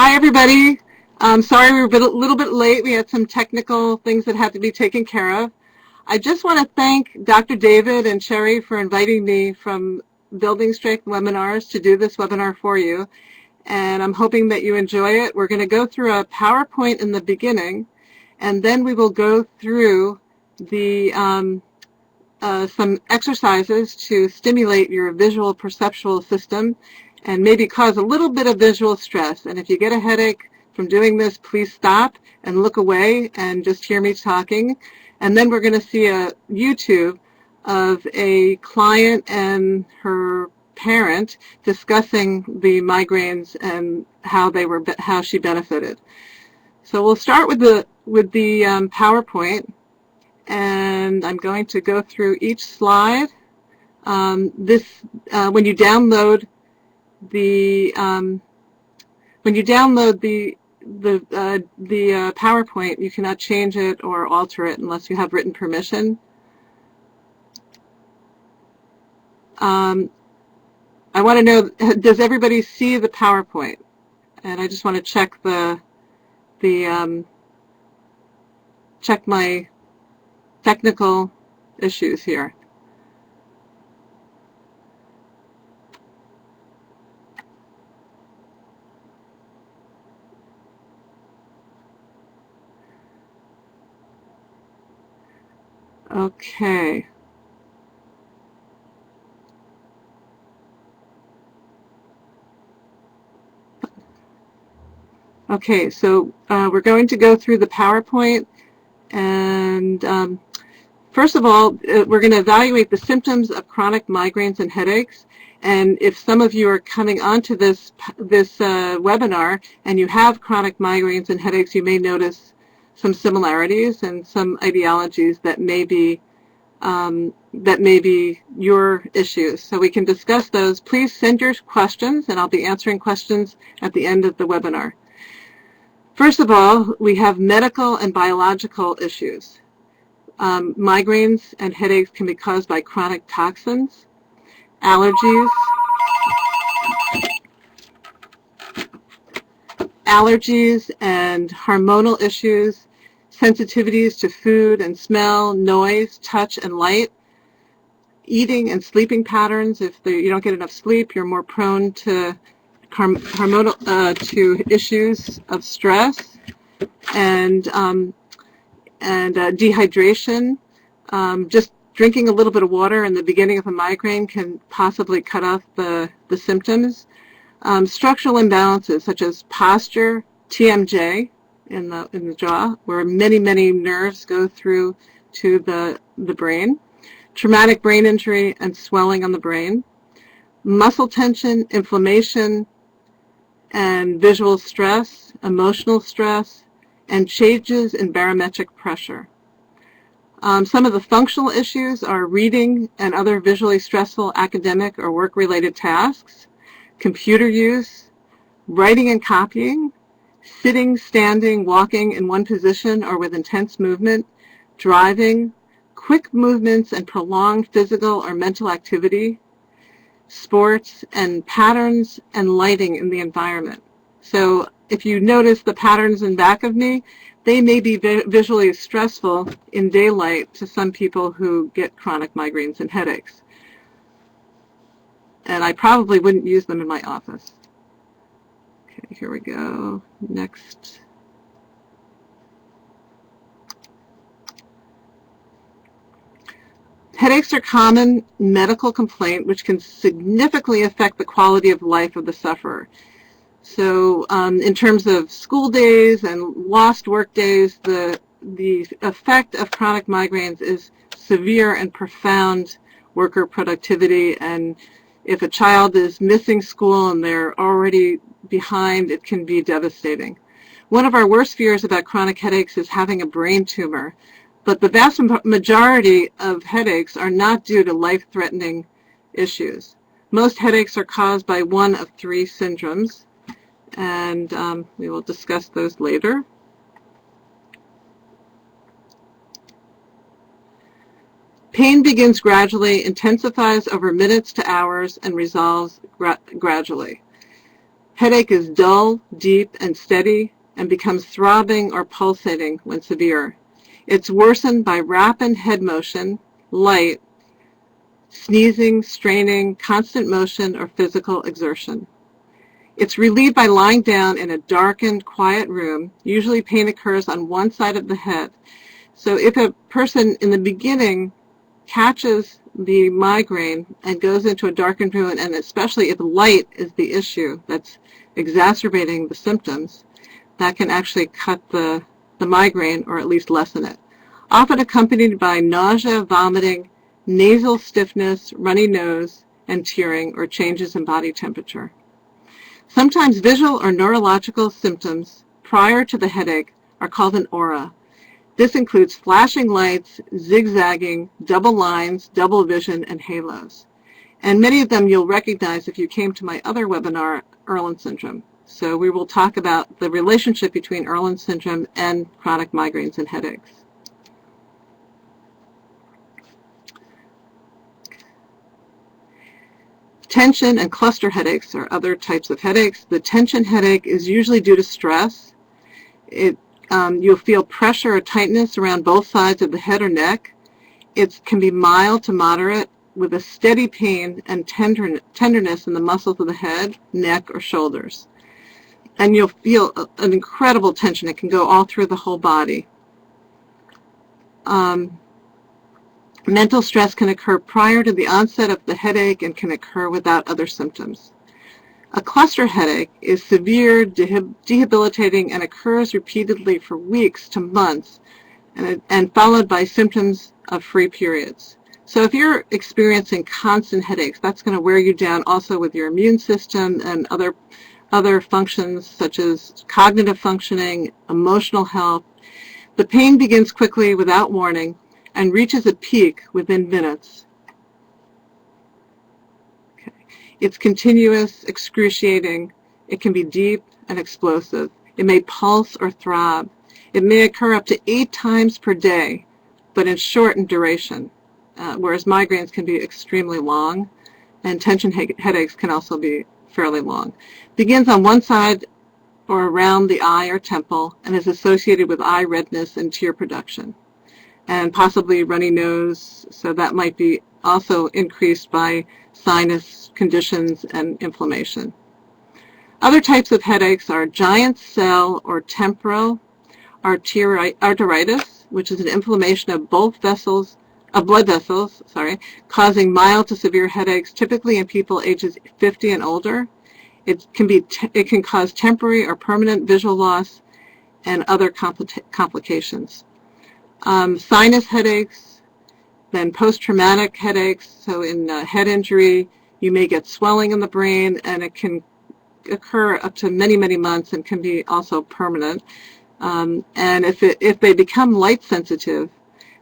Hi, everybody. Sorry we were a little bit late. We had some technical things that had to be taken care of. I just want to thank Dr. David and Sherry for inviting me from Building Strength Webinars to do this webinar for you. And I'm hoping that you enjoy it. We're going to go through a PowerPoint in the beginning, and then we will go through the some exercises to stimulate your visual perceptual system and maybe cause a little bit of visual stress. And if you get a headache from doing this, please stop and look away and just hear me talking. And then we're going to see a YouTube of a client and her parent discussing the migraines and how she benefited. So we'll start with the PowerPoint, and I'm going to go through each slide. When you download the PowerPoint, you cannot change it or alter it unless you have written permission. I want to know, does everybody see the PowerPoint? And I just want to check check my technical issues here. Okay. Okay, so we're going to go through the PowerPoint, and first of all, we're going to evaluate the symptoms of chronic migraines and headaches. And if some of you are coming onto this webinar and you have chronic migraines and headaches, you may notice some similarities and some ideologies that may be your issues. So we can discuss those. Please send your questions, and I'll be answering questions at the end of the webinar. First of all, we have medical and biological issues. Migraines and headaches can be caused by chronic toxins, allergies, and hormonal issues, sensitivities to food and smell, noise, touch, and light, eating and sleeping patterns. If you don't get enough sleep, you're more prone to to issues of stress and dehydration. Just drinking a little bit of water in the beginning of a migraine can possibly cut off the symptoms. Structural imbalances such as posture, TMJ in the jaw, where many nerves go through to the brain. Traumatic brain injury and swelling on the brain. Muscle tension, inflammation, and visual stress, emotional stress, and changes in barometric pressure. Some of the functional issues are reading and other visually stressful academic or work-related tasks, computer use, writing and copying, sitting, standing, walking in one position or with intense movement, driving, quick movements and prolonged physical or mental activity, sports, and patterns and lighting in the environment. So if you notice the patterns in back of me, they may be visually stressful in daylight to some people who get chronic migraines and headaches. And I probably wouldn't use them in my office. Okay, here we go. Next. Headaches are a common medical complaint which can significantly affect the quality of life of the sufferer. So in terms of school days and lost work days, the effect of chronic migraines is severe and profound worker productivity. And if a child is missing school and they're already behind, it can be devastating. One of our worst fears about chronic headaches is having a brain tumor. But the vast majority of headaches are not due to life-threatening issues. Most headaches are caused by one of three syndromes, and we will discuss those later. Pain begins gradually, intensifies over minutes to hours, and resolves gradually. Headache is dull, deep, and steady, and becomes throbbing or pulsating when severe. It's worsened by rapid head motion, light, sneezing, straining, constant motion, or physical exertion. It's relieved by lying down in a darkened, quiet room. Usually pain occurs on one side of the head. So if a person in the beginning catches the migraine and goes into a darkened room, and especially if light is the issue that's exacerbating the symptoms, that can actually cut the migraine or at least lessen it. Often accompanied by nausea, vomiting, nasal stiffness, runny nose, and tearing or changes in body temperature. Sometimes visual or neurological symptoms prior to the headache are called an aura. This includes flashing lights, zigzagging, double lines, double vision, and halos. And many of them you'll recognize if you came to my other webinar, Irlen syndrome. So we will talk about the relationship between Irlen syndrome and chronic migraines and headaches. Tension and cluster headaches are other types of headaches. The tension headache is usually due to stress. You'll feel pressure or tightness around both sides of the head or neck. It can be mild to moderate with a steady pain and tenderness in the muscles of the head, neck, or shoulders. And you'll feel an incredible tension. It can go all through the whole body. Mental stress can occur prior to the onset of the headache and can occur without other symptoms. A cluster headache is severe, debilitating, and occurs repeatedly for weeks to months, and followed by symptoms of free periods. So if you're experiencing constant headaches, that's going to wear you down also with your immune system and other functions such as cognitive functioning, emotional health. The pain begins quickly without warning and reaches a peak within minutes. Okay. It's continuous, excruciating. It can be deep and explosive. It may pulse or throb. It may occur up to 8 times per day, but in short in duration, whereas migraines can be extremely long, and tension headaches can also be fairly long. Begins on one side or around the eye or temple and is associated with eye redness and tear production, and possibly runny nose, so that might be also increased by sinus conditions and inflammation. Other types of headaches are giant cell or temporal arteritis, which is an inflammation of blood vessels, causing mild to severe headaches, typically in people ages 50 and older. It can cause temporary or permanent visual loss and other complications. Sinus headaches, then post-traumatic headaches. So in head injury, you may get swelling in the brain, and it can occur up to many, many months and can be also permanent. And if they become light sensitive,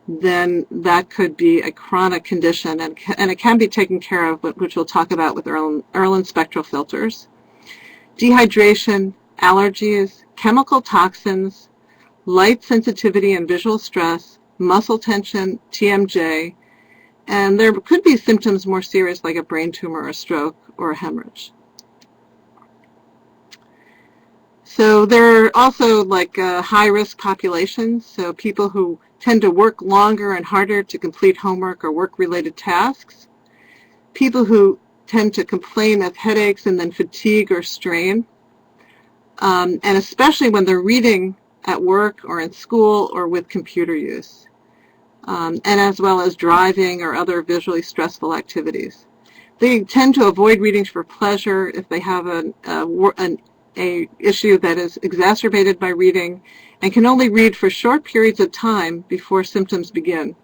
then that could be a chronic condition, and it can be taken care of, which we'll talk about with Irlen spectral filters. Dehydration, allergies, chemical toxins, light sensitivity and visual stress, muscle tension, TMJ, and there could be symptoms more serious like a brain tumor, a stroke, or a hemorrhage. So there are also like high-risk populations, so people who tend to work longer and harder to complete homework or work-related tasks, people who tend to complain of headaches and then fatigue or strain, and especially when they're reading at work or in school or with computer use, and as well as driving or other visually stressful activities. They tend to avoid readings for pleasure if they have an issue that is exacerbated by reading, and can only read for short periods of time before symptoms begin.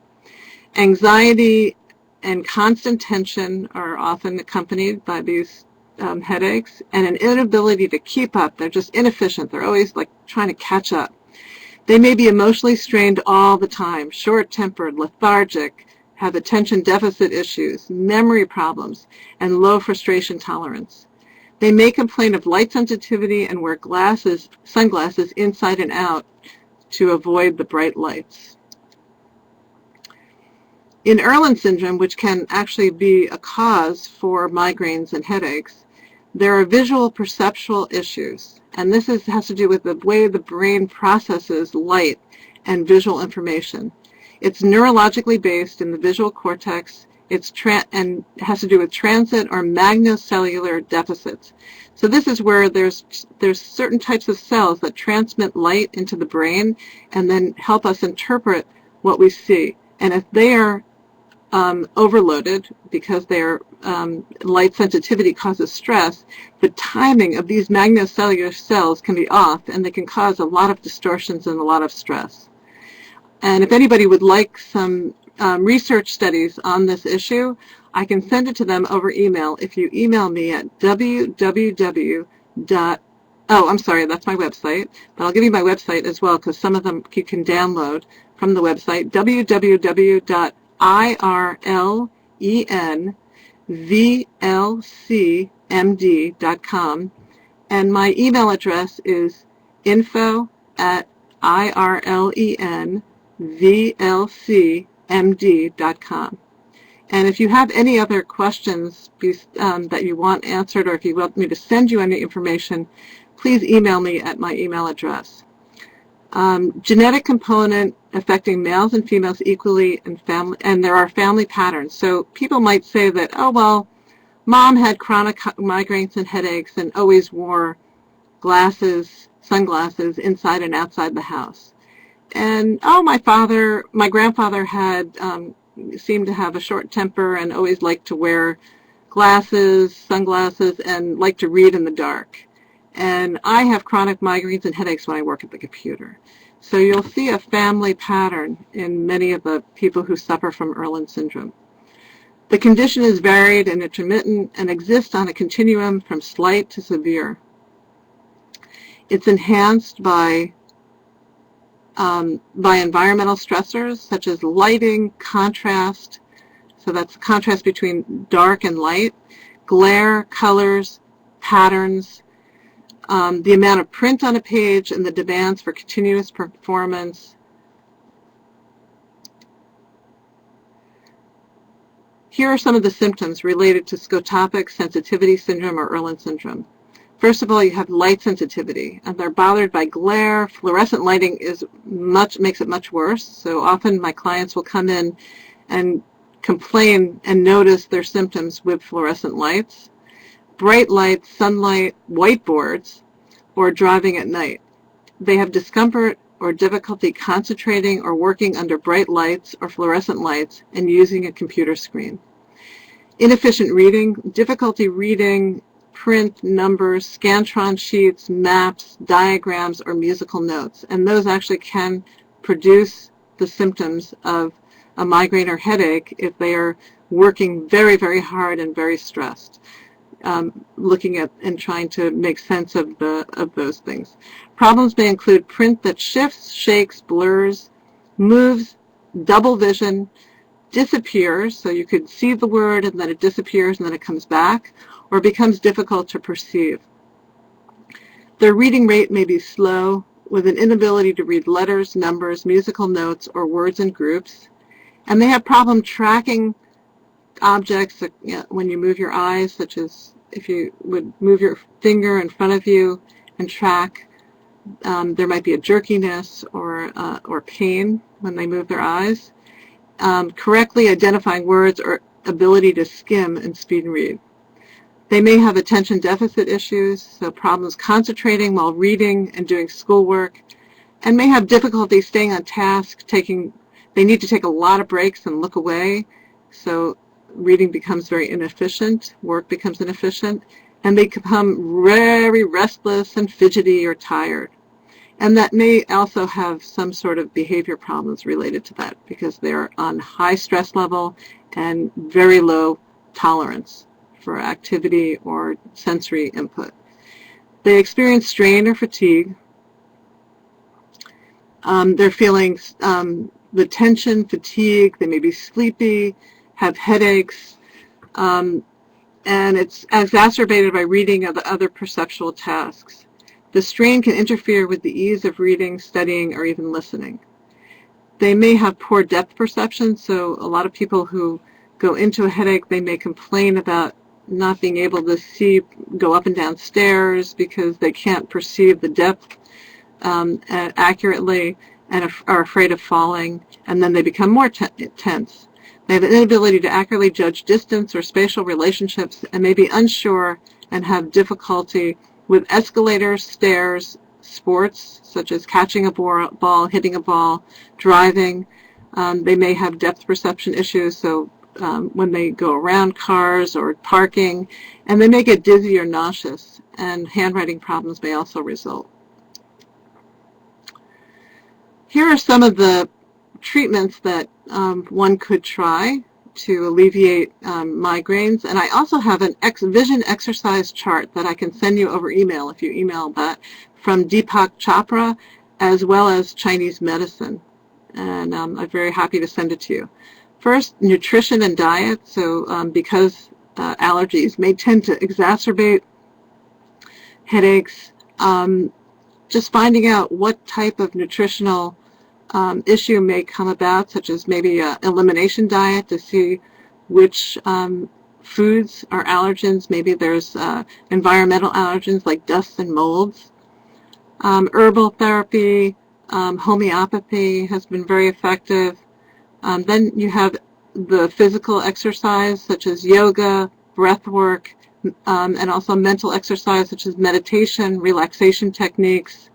Anxiety and constant tension are often accompanied by these headaches, and an inability to keep up. They're just inefficient. They're always like trying to catch up. They may be emotionally strained all the time, short-tempered, lethargic, have attention deficit issues, memory problems, and low frustration tolerance. They may complain of light sensitivity and wear sunglasses inside and out to avoid the bright lights. In Irlen syndrome, which can actually be a cause for migraines and headaches, There are visual perceptual issues, and this has to do with the way the brain processes light and visual information. It's neurologically based in the visual cortex. And has to do with transit or magnocellular deficits. So this is where there's certain types of cells that transmit light into the brain and then help us interpret what we see. And if they are overloaded because their light sensitivity causes stress, the timing of these magnocellular cells can be off, and they can cause a lot of distortions and a lot of stress. And if anybody would like some research studies on this issue, I can send it to them over email if you email me at I'm sorry, that's my website, but I'll give you my website as well because some of them you can download from the website, www.irlenvlcmd.com, and my email address is info@irlenvlcmd.com. And if you have any other questions that you want answered, or if you want me to send you any information, please email me at my email address. Genetic component affecting males and females equally in family, and there are family patterns. So people might say that, oh, well, mom had chronic migraines and headaches and always wore sunglasses inside and outside the house. And, oh, my grandfather seemed to have a short temper and always liked to wear sunglasses, and liked to read in the dark. And I have chronic migraines and headaches when I work at the computer. So you'll see a family pattern in many of the people who suffer from Irlen syndrome. The condition is varied and intermittent and exists on a continuum from slight to severe. It's enhanced by environmental stressors such as lighting, contrast, so that's contrast between dark and light, glare, colors, patterns, the amount of print on a page, and the demands for continuous performance. Here are some of the symptoms related to scotopic sensitivity syndrome or Irlen syndrome. First of all, you have light sensitivity, and they're bothered by glare. Fluorescent lighting makes it much worse. So often my clients will come in and complain and notice their symptoms with fluorescent lights. Bright lights, sunlight, whiteboards, or driving at night. They have discomfort or difficulty concentrating or working under bright lights or fluorescent lights and using a computer screen. Inefficient reading, difficulty reading print, numbers, Scantron sheets, maps, diagrams, or musical notes. And those actually can produce the symptoms of a migraine or headache if they are working very, very hard and very stressed. Looking at and trying to make sense of those things. Problems may include print that shifts, shakes, blurs, moves, double vision, disappears, so you could see the word and then it disappears and then it comes back, or becomes difficult to perceive. Their reading rate may be slow, with an inability to read letters, numbers, musical notes, or words in groups, and they have problem tracking objects when you move your eyes, such as if you would move your finger in front of you and track, there might be a jerkiness or pain when they move their eyes. Correctly identifying words or ability to skim and speed read. They may have attention deficit issues, so problems concentrating while reading and doing schoolwork, and may have difficulty staying on task. They need to take a lot of breaks and look away, so reading becomes very inefficient, work becomes inefficient, and they become very restless and fidgety or tired. And that may also have some sort of behavior problems related to that because they're on high stress level and very low tolerance for activity or sensory input. They experience strain or fatigue. They're feeling the tension, fatigue, they may be sleepy, have headaches, and it's exacerbated by reading of other perceptual tasks. The strain can interfere with the ease of reading, studying, or even listening. They may have poor depth perception, so a lot of people who go into a headache, they may complain about not being able to see, go up and down stairs because they can't perceive the depth accurately and are afraid of falling, and then they become more tense. They have an inability to accurately judge distance or spatial relationships and may be unsure and have difficulty with escalators, stairs, sports such as catching a ball, hitting a ball, driving. They may have depth perception issues, so when they go around cars or parking, and they may get dizzy or nauseous, and handwriting problems may also result. Here are some of the treatments that one could try to alleviate migraines, and I also have an vision exercise chart that I can send you over email if you email that, from Deepak Chopra, as well as Chinese medicine, and I'm very happy to send it to you. First, nutrition and diet. So because allergies may tend to exacerbate headaches, just finding out what type of nutritional issue may come about, such as maybe an elimination diet to see which foods are allergens. Maybe there's environmental allergens like dust and molds. Herbal therapy, homeopathy has been very effective. Then you have the physical exercise such as yoga, breath work, and also mental exercise such as meditation, relaxation techniques,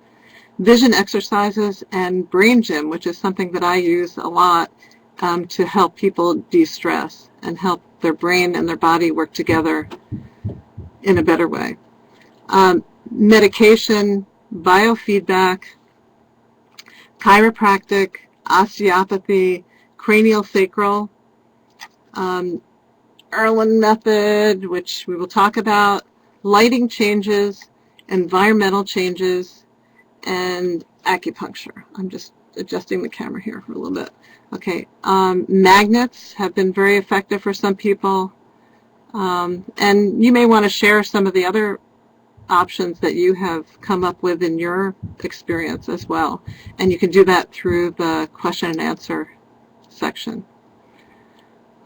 vision exercises, and brain gym, which is something that I use a lot to help people de-stress and help their brain and their body work together in a better way. Medication, biofeedback, chiropractic, osteopathy, cranial sacral, Irwin method, which we will talk about, lighting changes, environmental changes, and acupuncture. I'm just adjusting the camera here for a little bit. Okay, magnets have been very effective for some people, and you may want to share some of the other options that you have come up with in your experience as well, and you can do that through the question and answer section.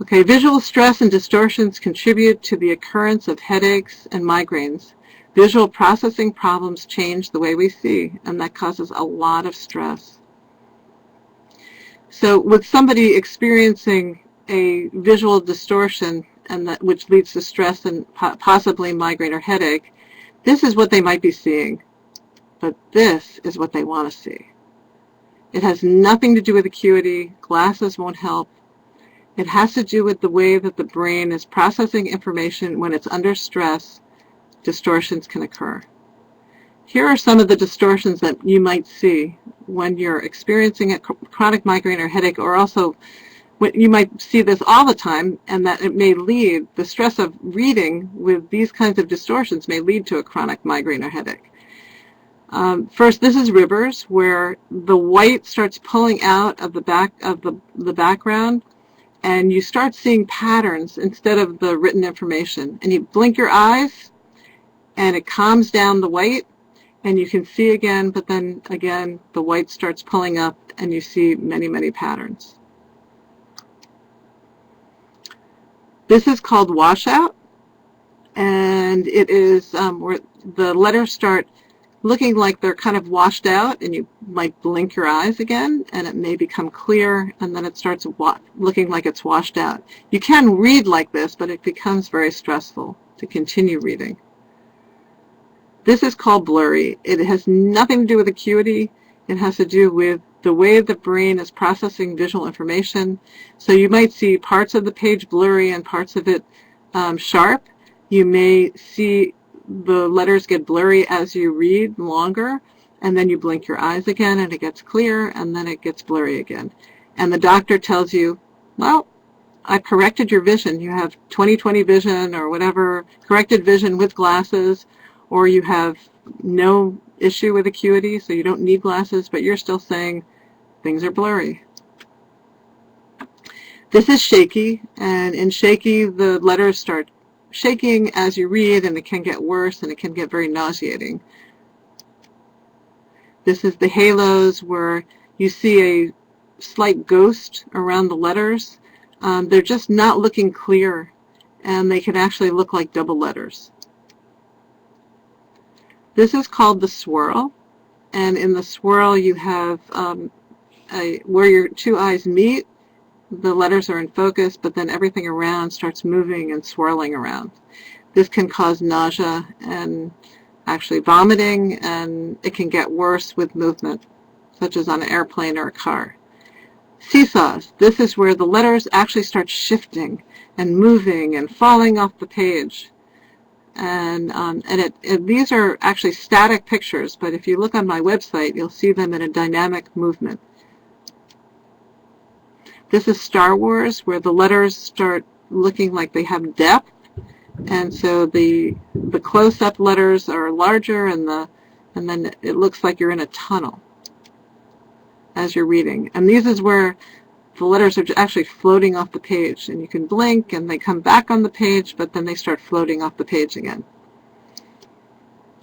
Okay, visual stress and distortions contribute to the occurrence of headaches and migraines. Visual processing problems change the way we see, and that causes a lot of stress. So with somebody experiencing a visual distortion, and that which leads to stress and possibly migraine or headache, this is what they might be seeing, but this is what they want to see. It has nothing to do with acuity. Glasses won't help. It has to do with the way that the brain is processing information. When it's under stress, distortions can occur. Here are some of the distortions that you might see when you're experiencing a chronic migraine or headache, or also you might see this all the time, and that it may lead, the stress of reading with these kinds of distortions may lead to a chronic migraine or headache. First, this is rivers, where the white starts pulling out of the back of the background, and you start seeing patterns instead of the written information. And you blink your eyes, and it calms down the white, and you can see again, but then again, the white starts pulling up, and you see many, many patterns. This is called washout, and it is where the letters start looking like they're kind of washed out, and you might blink your eyes again, and it may become clear, and then it starts looking like it's washed out. You can read like this, but it becomes very stressful to continue reading. This is called blurry. It has nothing to do with acuity. It has to do with the way the brain is processing visual information. So you might see parts of the page blurry and parts of it sharp. You may see the letters get blurry as you read longer, and then you blink your eyes again and it gets clear, and then it gets blurry again. And the doctor tells you, well, I've corrected your vision. You have 20/20 vision or whatever, corrected vision with glasses, or you have no issue with acuity, so you don't need glasses, but you're still saying things are blurry. This is shaky, and in shaky, the letters start shaking as you read, and it can get worse, and it can get very nauseating. This is the halos, where you see a slight ghost around the letters. They're just not looking clear, and they can actually look like double letters. This is called the swirl, and in the swirl you have where your two eyes meet, the letters are in focus, but then everything around starts moving and swirling around. This can cause nausea and actually vomiting, and it can get worse with movement, such as on an airplane or a car. Seesaws. This is where the letters actually start shifting and moving and falling off the page. And these are actually static pictures, but if you look on my website, you'll see them in a dynamic movement. This is Star Wars, where the letters start looking like they have depth, and so the close-up letters are larger, and then it looks like you're in a tunnel as you're reading. And these is where the letters are actually floating off the page, and you can blink and they come back on the page, but then they start floating off the page again.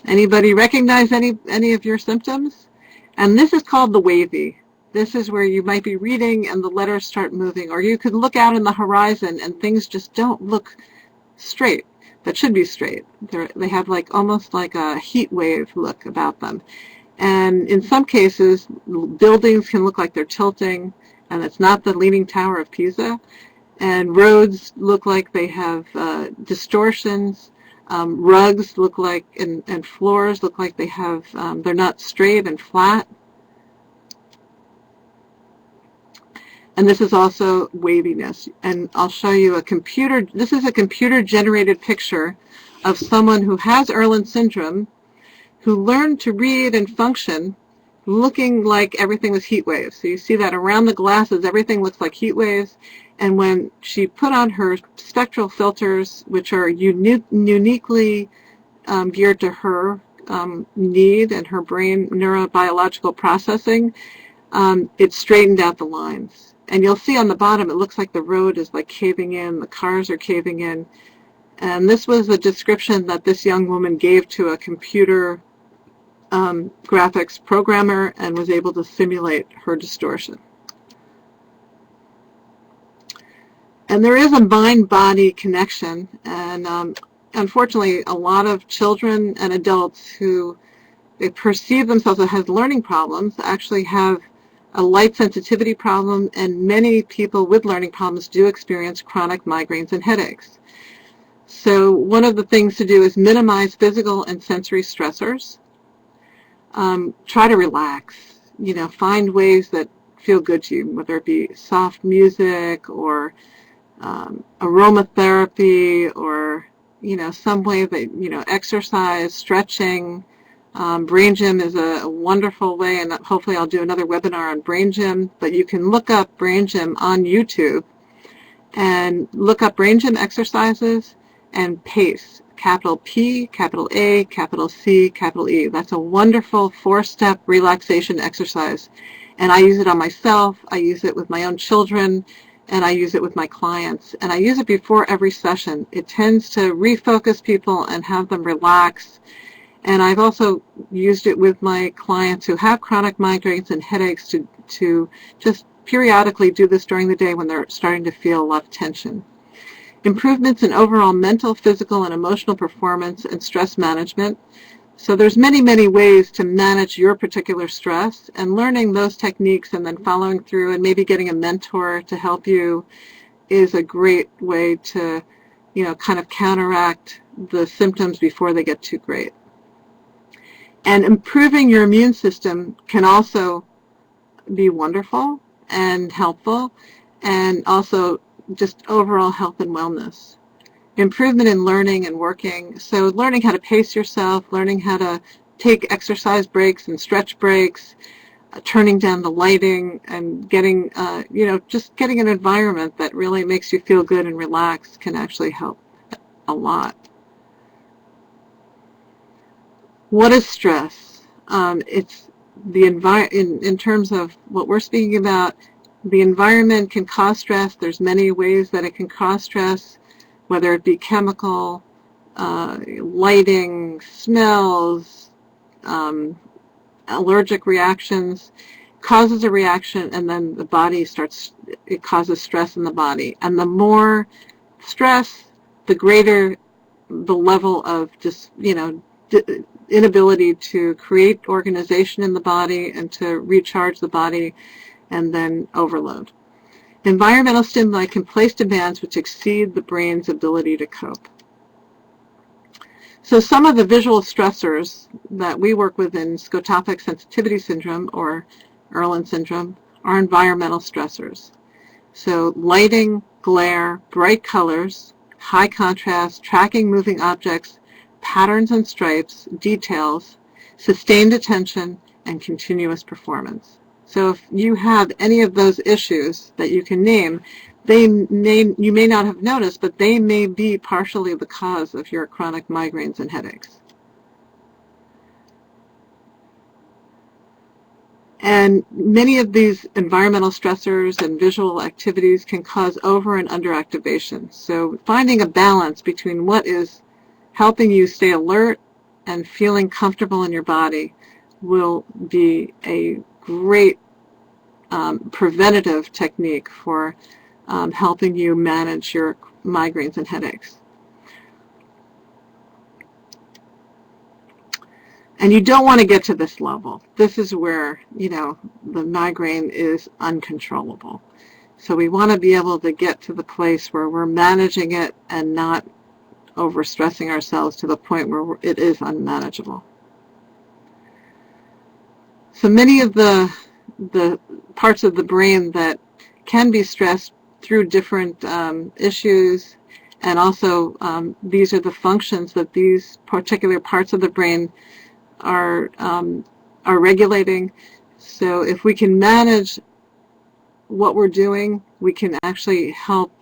Anybody recognize any of your symptoms? And this is called the wavy. This is where you might be reading and the letters start moving, or you could look out in the horizon and things just don't look straight, that should be straight. They have almost like a heat wave look about them. And in some cases, buildings can look like they're tilting, and it's not the Leaning Tower of Pisa. And roads look like they have distortions. Rugs look like, and floors look like they have, they're not straight and flat. And this is also waviness. And I'll show you this is a computer-generated picture of someone who has Irlen syndrome, who learned to read and function looking like everything was heat waves. So you see that around the glasses, everything looks like heat waves. And when she put on her spectral filters, which are uniquely geared to her need and her brain neurobiological processing, it straightened out the lines. And you'll see on the bottom, it looks like the road is like caving in, the cars are caving in. And this was the description that this young woman gave to a computer graphics programmer, and was able to simulate her distortion. And there is a mind-body connection, and unfortunately a lot of children and adults who they perceive themselves as have learning problems actually have a light sensitivity problem, and many people with learning problems do experience chronic migraines and headaches. So one of the things to do is minimize physical and sensory stressors. Try to relax, find ways that feel good to you, whether it be soft music or aromatherapy, or, some way that, exercise, stretching. Brain Gym is a wonderful way, and hopefully I'll do another webinar on Brain Gym, but you can look up Brain Gym on YouTube and look up Brain Gym exercises and PACE. Capital P, capital A, capital C, capital E. That's a wonderful 4-step relaxation exercise. And I use it on myself, I use it with my own children, and I use it with my clients. And I use it before every session. It tends to refocus people and have them relax. And I've also used it with my clients who have chronic migraines and headaches to just periodically do this during the day when they're starting to feel a lot of tension. Improvements in overall mental, physical, and emotional performance and stress management. So there's many, many ways to manage your particular stress, and learning those techniques and then following through and maybe getting a mentor to help you is a great way to, kind of counteract the symptoms before they get too great. And improving your immune system can also be wonderful and helpful, and also just overall health and wellness. Improvement in learning and working. So learning how to pace yourself, learning how to take exercise breaks and stretch breaks, turning down the lighting, and getting, just getting an environment that really makes you feel good and relaxed can actually help a lot. What is stress? It's the in terms of what we're speaking about. The environment can cause stress. There's many ways that it can cause stress, whether it be chemical, lighting, smells, allergic reactions. Causes a reaction, and then the body it causes stress in the body. And the more stress, the greater the level of just, inability to create organization in the body and to recharge the body, and then overload. Environmental stimuli can place demands which exceed the brain's ability to cope. So some of the visual stressors that we work with in scotopic sensitivity syndrome, or Irlen syndrome, are environmental stressors. So lighting, glare, bright colors, high contrast, tracking moving objects, patterns and stripes, details, sustained attention, and continuous performance. So if you have any of those issues that you can name, you may not have noticed, but they may be partially the cause of your chronic migraines and headaches. And many of these environmental stressors and visual activities can cause over and underactivation. So finding a balance between what is helping you stay alert and feeling comfortable in your body will be a great preventative technique for helping you manage your migraines and headaches. And you don't want to get to this level. This is where, the migraine is uncontrollable. So we want to be able to get to the place where we're managing it and not overstressing ourselves to the point where it is unmanageable. So many of the parts of the brain that can be stressed through different issues, and also these are the functions that these particular parts of the brain are regulating. So if we can manage what we're doing, we can actually help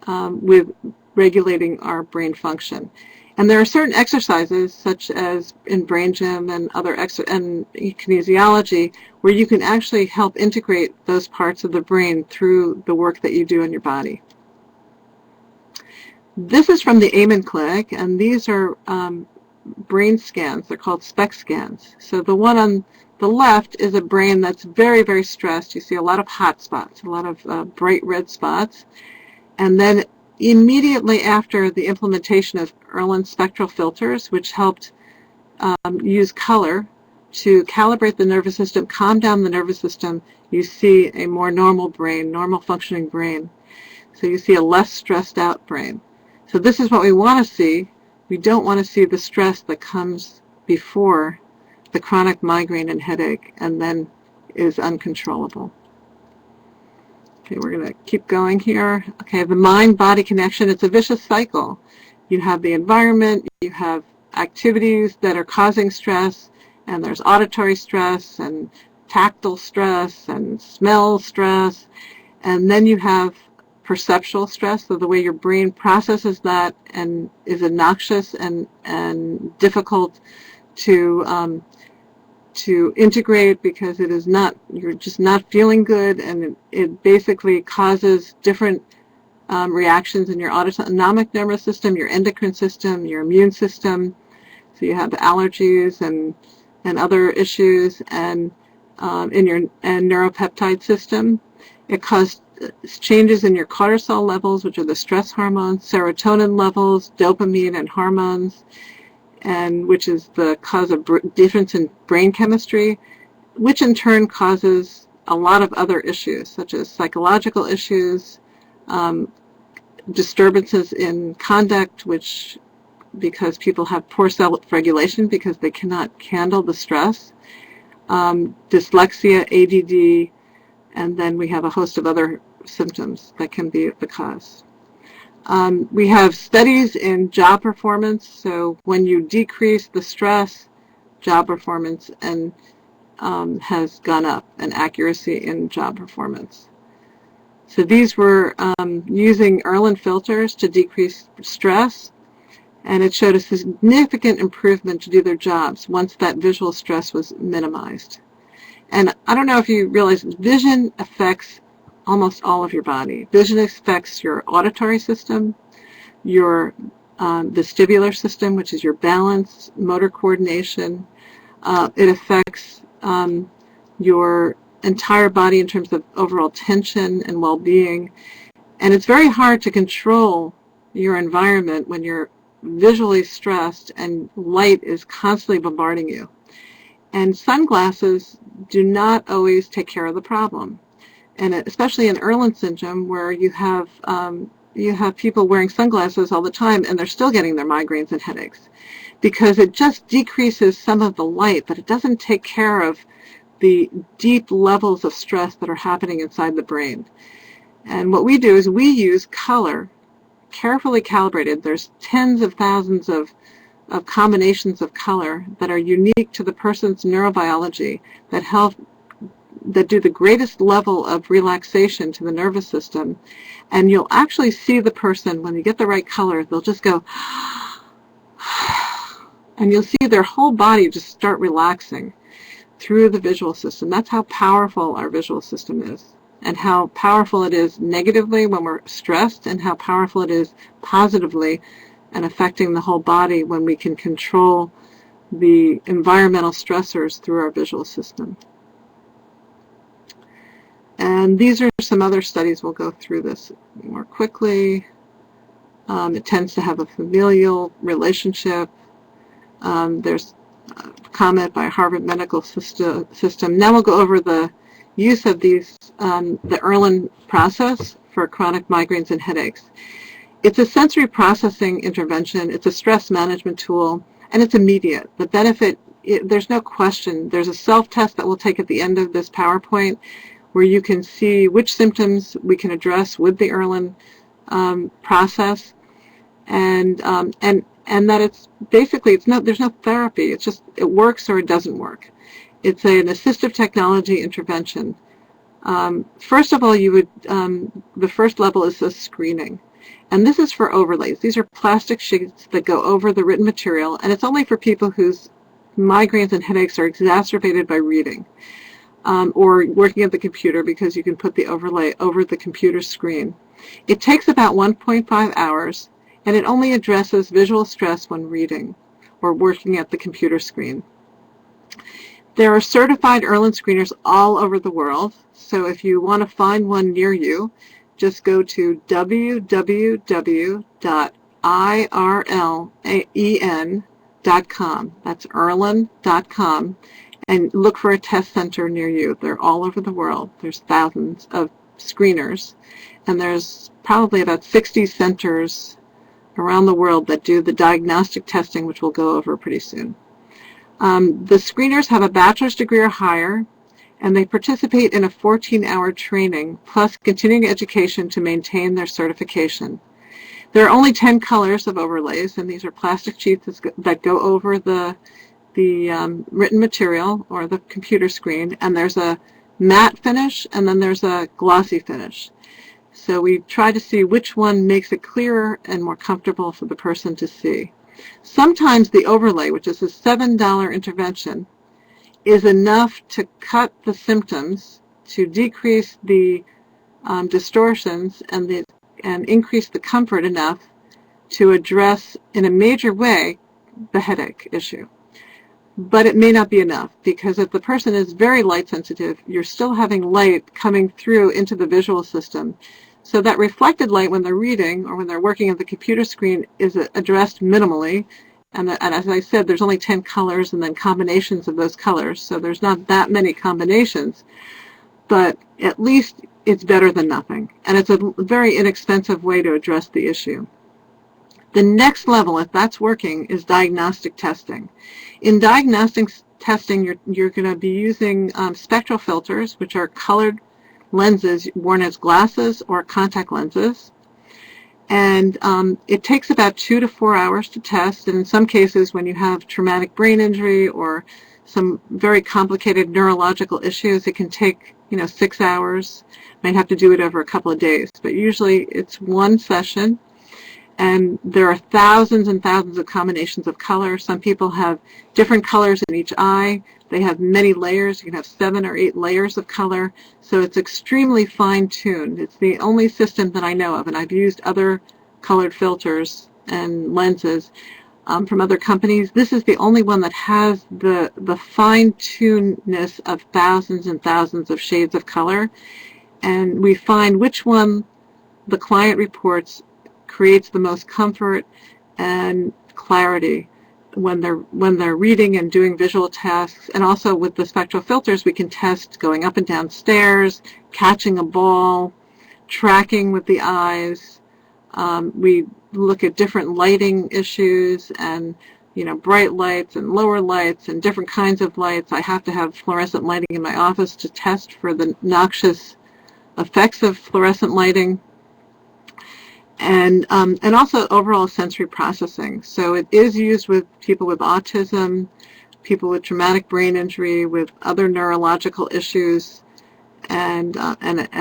with regulating our brain function. And there are certain exercises, such as in Brain Gym and other and kinesiology, where you can actually help integrate those parts of the brain through the work that you do in your body. This is from the Amen Clinic, and these are brain scans. They're called SPECT scans. So the one on the left is a brain that's very, very stressed. You see a lot of hot spots, a lot of bright red spots. And then immediately after the implementation of Irlen spectral filters, which helped use color to calibrate the nervous system, calm down the nervous system, you see a more normal brain, normal functioning brain. So you see a less stressed out brain. So this is what we want to see. We don't want to see the stress that comes before the chronic migraine and headache and then is uncontrollable. Okay, we're going to keep going here. Okay, the mind-body connection, it's a vicious cycle. You have the environment, you have activities that are causing stress, and there's auditory stress and tactile stress and smell stress, and then you have perceptual stress, so the way your brain processes that and is obnoxious and difficult to integrate because it is not, you're just not feeling good, and it basically causes different reactions in your autonomic nervous system, your endocrine system, your immune system. So you have allergies and other issues, and in your neuropeptide system. It causes changes in your cortisol levels, which are the stress hormones, serotonin levels, dopamine and hormones, and which is the cause of difference in brain chemistry, which in turn causes a lot of other issues, such as psychological issues, disturbances in conduct, which because people have poor self-regulation because they cannot handle the stress, dyslexia, ADD, and then we have a host of other symptoms that can be the cause. We have studies in job performance, so when you decrease the stress, job performance has gone up, and accuracy in job performance. So these were using Irlen filters to decrease stress, and it showed a significant improvement to do their jobs once that visual stress was minimized. And I don't know if you realize, vision affects almost all of your body. Vision affects your auditory system, your vestibular system, which is your balance, motor coordination. It affects your entire body in terms of overall tension and well-being. And it's very hard to control your environment when you're visually stressed and light is constantly bombarding you. And sunglasses do not always take care of the problem. And especially in Irlen syndrome, where you have people wearing sunglasses all the time and they're still getting their migraines and headaches, because it just decreases some of the light, but it doesn't take care of the deep levels of stress that are happening inside the brain. And what we do is we use color, carefully calibrated. There's tens of thousands of combinations of color that are unique to the person's neurobiology that do the greatest level of relaxation to the nervous system. And you'll actually see the person, when you get the right color, they'll just go, and you'll see their whole body just start relaxing through the visual system. That's how powerful our visual system is, and how powerful it is negatively when we're stressed, and how powerful it is positively and affecting the whole body when we can control the environmental stressors through our visual system. And these are some other studies. We'll go through this more quickly. It tends to have a familial relationship. There's a comment by Harvard Medical System. Now we'll go over the use of these, the Irlen process for chronic migraines and headaches. It's a sensory processing intervention. It's a stress management tool, and it's immediate. The benefit, there's no question. There's a self-test that we'll take at the end of this PowerPoint where you can see which symptoms we can address with the Irlen process, and that it's basically, there's no therapy. It's just, it works or it doesn't work. It's an assistive technology intervention. First of all, the first level is the screening. And this is for overlays. These are plastic sheets that go over the written material, and it's only for people whose migraines and headaches are exacerbated by reading or working at the computer, because you can put the overlay over the computer screen. It takes about 1.5 hours, and it only addresses visual stress when reading or working at the computer screen. There are certified Irlen screeners all over the world, so if you want to find one near you, just go to www.irlen.com. That's Irlen.com, and look for a test center near you. They're all over the world. There's thousands of screeners, and there's probably about 60 centers around the world that do the diagnostic testing, which we'll go over pretty soon. The screeners have a bachelor's degree or higher, and they participate in a 14-hour training plus continuing education to maintain their certification. There are only 10 colors of overlays, and these are plastic sheets that go over the written material or the computer screen, and there's a matte finish and then there's a glossy finish. So we try to see which one makes it clearer and more comfortable for the person to see. Sometimes the overlay, which is a $7 intervention, is enough to cut the symptoms, to decrease the distortions and increase the comfort enough to address in a major way the headache issue. But it may not be enough, because if the person is very light sensitive, you're still having light coming through into the visual system. So that reflected light when they're reading or when they're working at the computer screen is addressed minimally. And as I said, there's only 10 colors and then combinations of those colors. So there's not that many combinations, but at least it's better than nothing. And it's a very inexpensive way to address the issue. The next level, if that's working, is diagnostic testing. In diagnostic testing, you're going to be using spectral filters, which are colored lenses worn as glasses or contact lenses. And it takes about 2 to 4 hours to test. And in some cases, when you have traumatic brain injury or some very complicated neurological issues, it can take 6 hours. Might have to do it over a couple of days. But usually it's one session. And there are thousands and thousands of combinations of color. Some people have different colors in each eye. They have many layers. You can have 7 or 8 layers of color. So it's extremely fine-tuned. It's the only system that I know of, and I've used other colored filters and lenses from other companies. This is the only one that has the fine-tunedness of thousands and thousands of shades of color. And we find which one the client reports creates the most comfort and clarity when they're reading and doing visual tasks. And also with the spectral filters, we can test going up and down stairs, catching a ball, tracking with the eyes. We look at different lighting issues and, you know, bright lights and lower lights and different kinds of lights. I have to have fluorescent lighting in my office to test for the noxious effects of fluorescent lighting. And also overall sensory processing. So it is used with people with autism, people with traumatic brain injury, with other neurological issues, and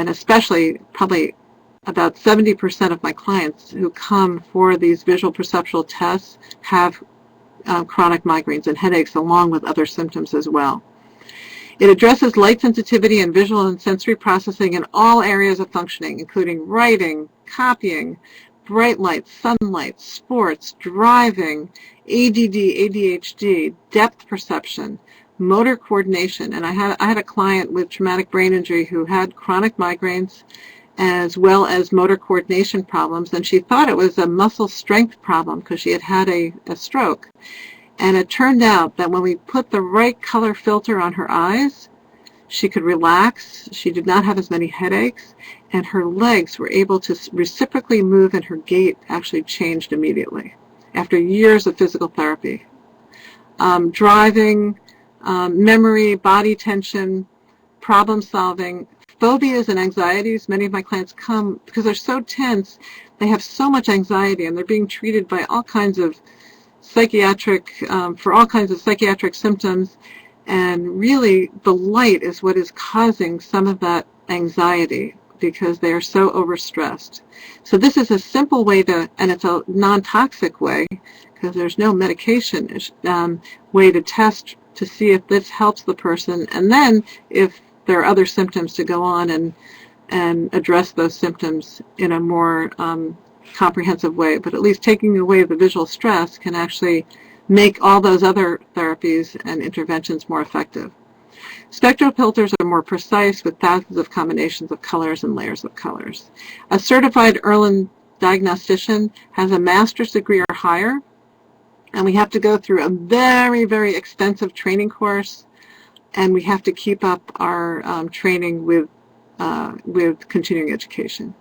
especially probably about 70% of my clients who come for these visual perceptual tests have chronic migraines and headaches along with other symptoms as well. It addresses light sensitivity and visual and sensory processing in all areas of functioning, including writing, copying, bright lights, sunlight, sports, driving, ADD, ADHD, depth perception, motor coordination. And I had a client with traumatic brain injury who had chronic migraines as well as motor coordination problems, and she thought it was a muscle strength problem because she had had a stroke. And it turned out that when we put the right color filter on her eyes, she could relax, she did not have as many headaches, and her legs were able to reciprocally move, and her gait actually changed immediately after years of physical therapy. Driving, memory, body tension, problem solving, phobias and anxieties. Many of my clients come because they're so tense, they have so much anxiety, and they're being treated by all kinds of for all kinds of psychiatric symptoms, and really the light is what is causing some of that anxiety because they are so overstressed. So this is a simple way to, and it's a non-toxic way because there's no medication way to test to see if this helps the person, and then if there are other symptoms to go on and address those symptoms in a more comprehensive way. But at least taking away the visual stress can actually make all those other therapies and interventions more effective. Spectral filters are more precise with thousands of combinations of colors and layers of colors. A certified Irlen diagnostician has a master's degree or higher, and we have to go through a very, very extensive training course, and we have to keep up our training with continuing education.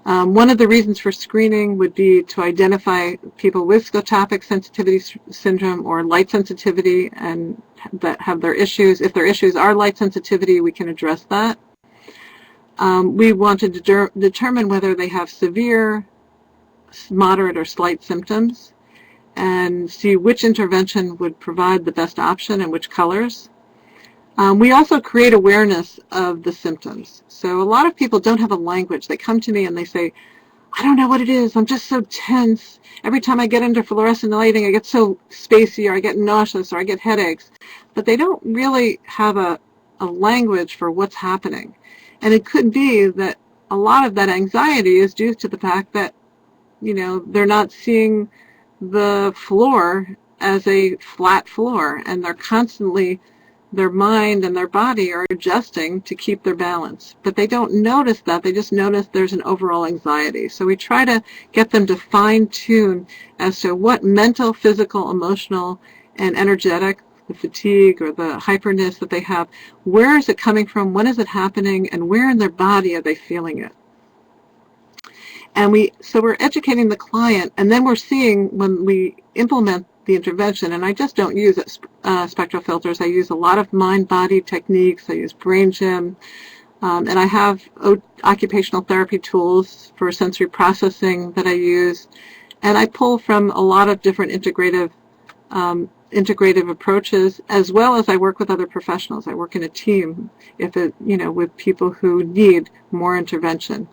One of the reasons for screening would be to identify people with scotopic sensitivity syndrome or light sensitivity and that have their issues. If their issues are light sensitivity, we can address that. We want to determine whether they have severe, moderate, or slight symptoms and see which intervention would provide the best option and which colors. We also create awareness of the symptoms. So a lot of people don't have a language. They come to me and they say, I don't know what it is. I'm just so tense. Every time I get under fluorescent lighting, I get so spacey, or I get nauseous, or I get headaches. But they don't really have a language for what's happening. And it could be that a lot of that anxiety is due to the fact that, you know, they're not seeing the floor as a flat floor, and they're constantly, their mind and their body are adjusting to keep their balance. But they don't notice that. They just notice there's an overall anxiety. So we try to get them to fine-tune as to what mental, physical, emotional, and energetic, the fatigue or the hyperness that they have, where is it coming from, when is it happening, and where in their body are they feeling it? And so we're educating the client, and then we're seeing when we implement the intervention, and I just don't use spectral filters. I use a lot of mind-body techniques. I use brain gym, and I have occupational therapy tools for sensory processing that I use, and I pull from a lot of different integrative approaches, as well as I work with other professionals. I work in a team, with people who need more intervention.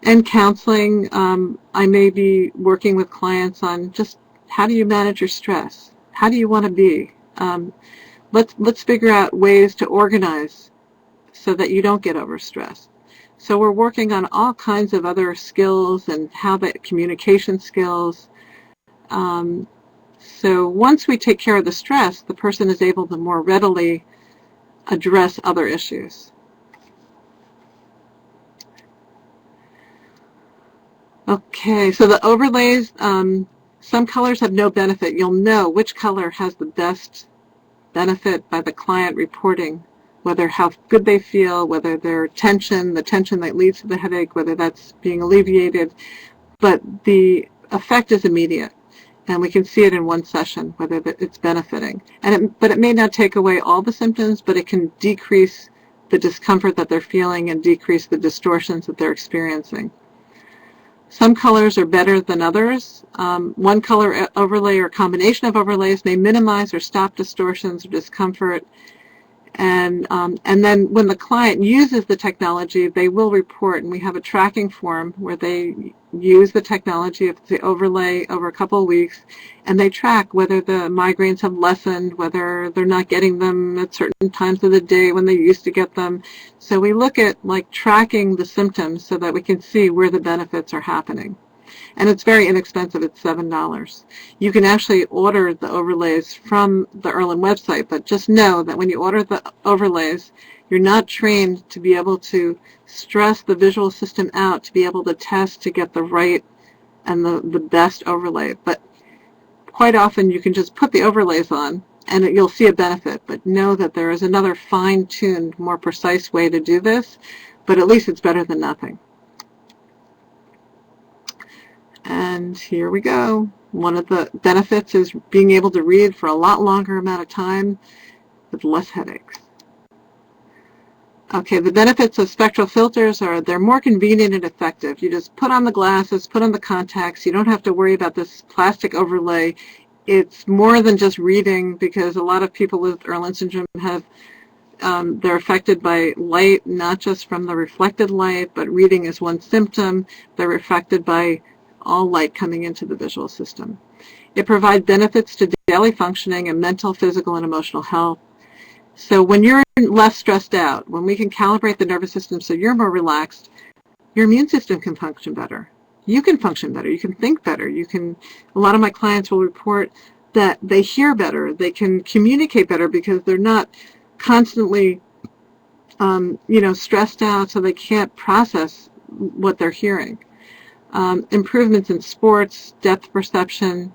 And counseling, I may be working with clients on just how do you manage your stress? How do you want to be? Let's figure out ways to organize so that you don't get overstressed. So we're working on all kinds of other skills and communication skills. So once we take care of the stress, the person is able to more readily address other issues. Okay, so the overlays, some colors have no benefit. You'll know which color has the best benefit by the client reporting, whether how good they feel, whether their tension, the tension that leads to the headache, whether that's being alleviated. But the effect is immediate, and we can see it in one session, whether it's benefiting. But it may not take away all the symptoms, but it can decrease the discomfort that they're feeling and decrease the distortions that they're experiencing. Some colors are better than others. One color overlay or combination of overlays may minimize or stop distortions or discomfort. And then when the client uses the technology, they will report, and we have a tracking form where they use the technology of the overlay over a couple of weeks, and they track whether the migraines have lessened, whether they're not getting them at certain times of the day when they used to get them. So we look at like tracking the symptoms so that we can see where the benefits are happening. And it's very inexpensive. It's $7. You can actually order the overlays from the Irlen website, but just know that when you order the overlays, you're not trained to be able to stress the visual system out, to be able to test to get the right and the best overlay. But quite often you can just put the overlays on and you'll see a benefit, but know that there is another fine-tuned, more precise way to do this, but at least it's better than nothing. And here we go. One of the benefits is being able to read for a lot longer amount of time with less headaches. Okay, the benefits of spectral filters are they're more convenient and effective. You just put on the glasses, put on the contacts. You don't have to worry about this plastic overlay. It's more than just reading, because a lot of people with Irlen syndrome have they're affected by light, not just from the reflected light, but reading is one symptom. They're affected by all light coming into the visual system. It provides benefits to daily functioning and mental, physical, and emotional health. So when you're less stressed out, when we can calibrate the nervous system so you're more relaxed, your immune system can function better. You can function better. You can think better. A lot of my clients will report that they hear better. They can communicate better because they're not constantly, stressed out, so they can't process what they're hearing. Improvements in sports, depth perception,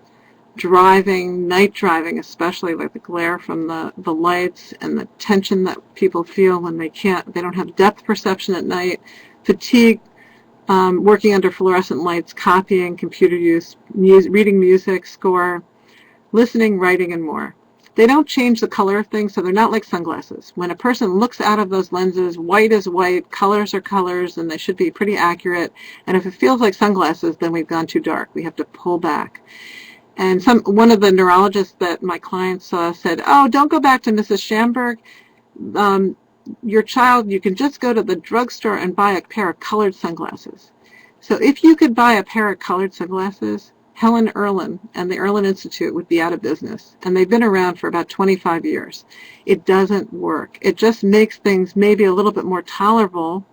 driving, night driving, especially like the glare from the lights and the tension that people feel when they don't have depth perception at night, fatigue, working under fluorescent lights, copying, computer use, reading music, score, listening, writing, and more. They don't change the color of things, so they're not like sunglasses. When a person looks out of those lenses, white is white, colors are colors, and they should be pretty accurate. And if it feels like sunglasses, then we've gone too dark. We have to pull back. And one of the neurologists that my clients saw said, "Oh, don't go back to Mrs. Schamberg. Your child, you can just go to the drugstore and buy a pair of colored sunglasses." So if you could buy a pair of colored sunglasses, Helen Irlen and the Irlen Institute would be out of business, and they've been around for about 25 years. It doesn't work. It just makes things maybe a little bit more tolerable,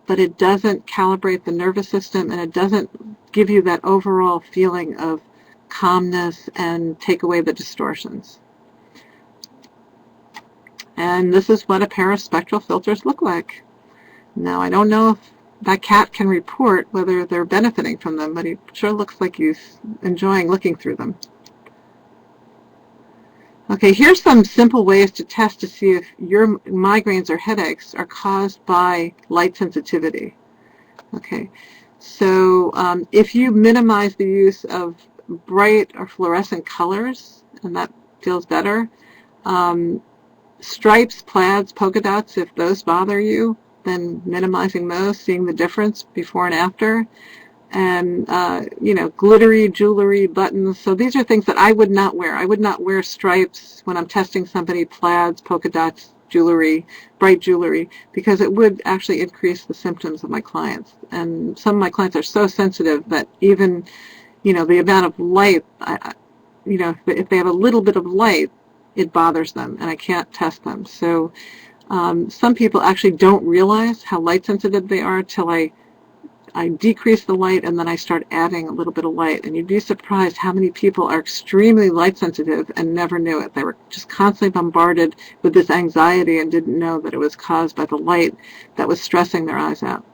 but it doesn't calibrate the nervous system, and it doesn't give you that overall feeling of calmness and take away the distortions. And this is what a pair of spectral filters look like. Now, I don't know if that cat can report whether they're benefiting from them, but he sure looks like he's enjoying looking through them. Okay, here's some simple ways to test to see if your migraines or headaches are caused by light sensitivity. Okay, so if you minimize the use of bright or fluorescent colors, and that feels better, stripes, plaids, polka dots, if those bother you, then minimizing those, seeing the difference before and after, and glittery jewelry, buttons. So these are things that I would not wear. I would not wear stripes when I'm testing somebody, plaids, polka dots, jewelry, bright jewelry, because it would actually increase the symptoms of my clients. And some of my clients are so sensitive that even, the amount of light, if they have a little bit of light, it bothers them, and I can't test them. So some people actually don't realize how light sensitive they are till I decrease the light, and then I start adding a little bit of light. And you'd be surprised how many people are extremely light sensitive and never knew it. They were just constantly bombarded with this anxiety and didn't know that it was caused by the light that was stressing their eyes out.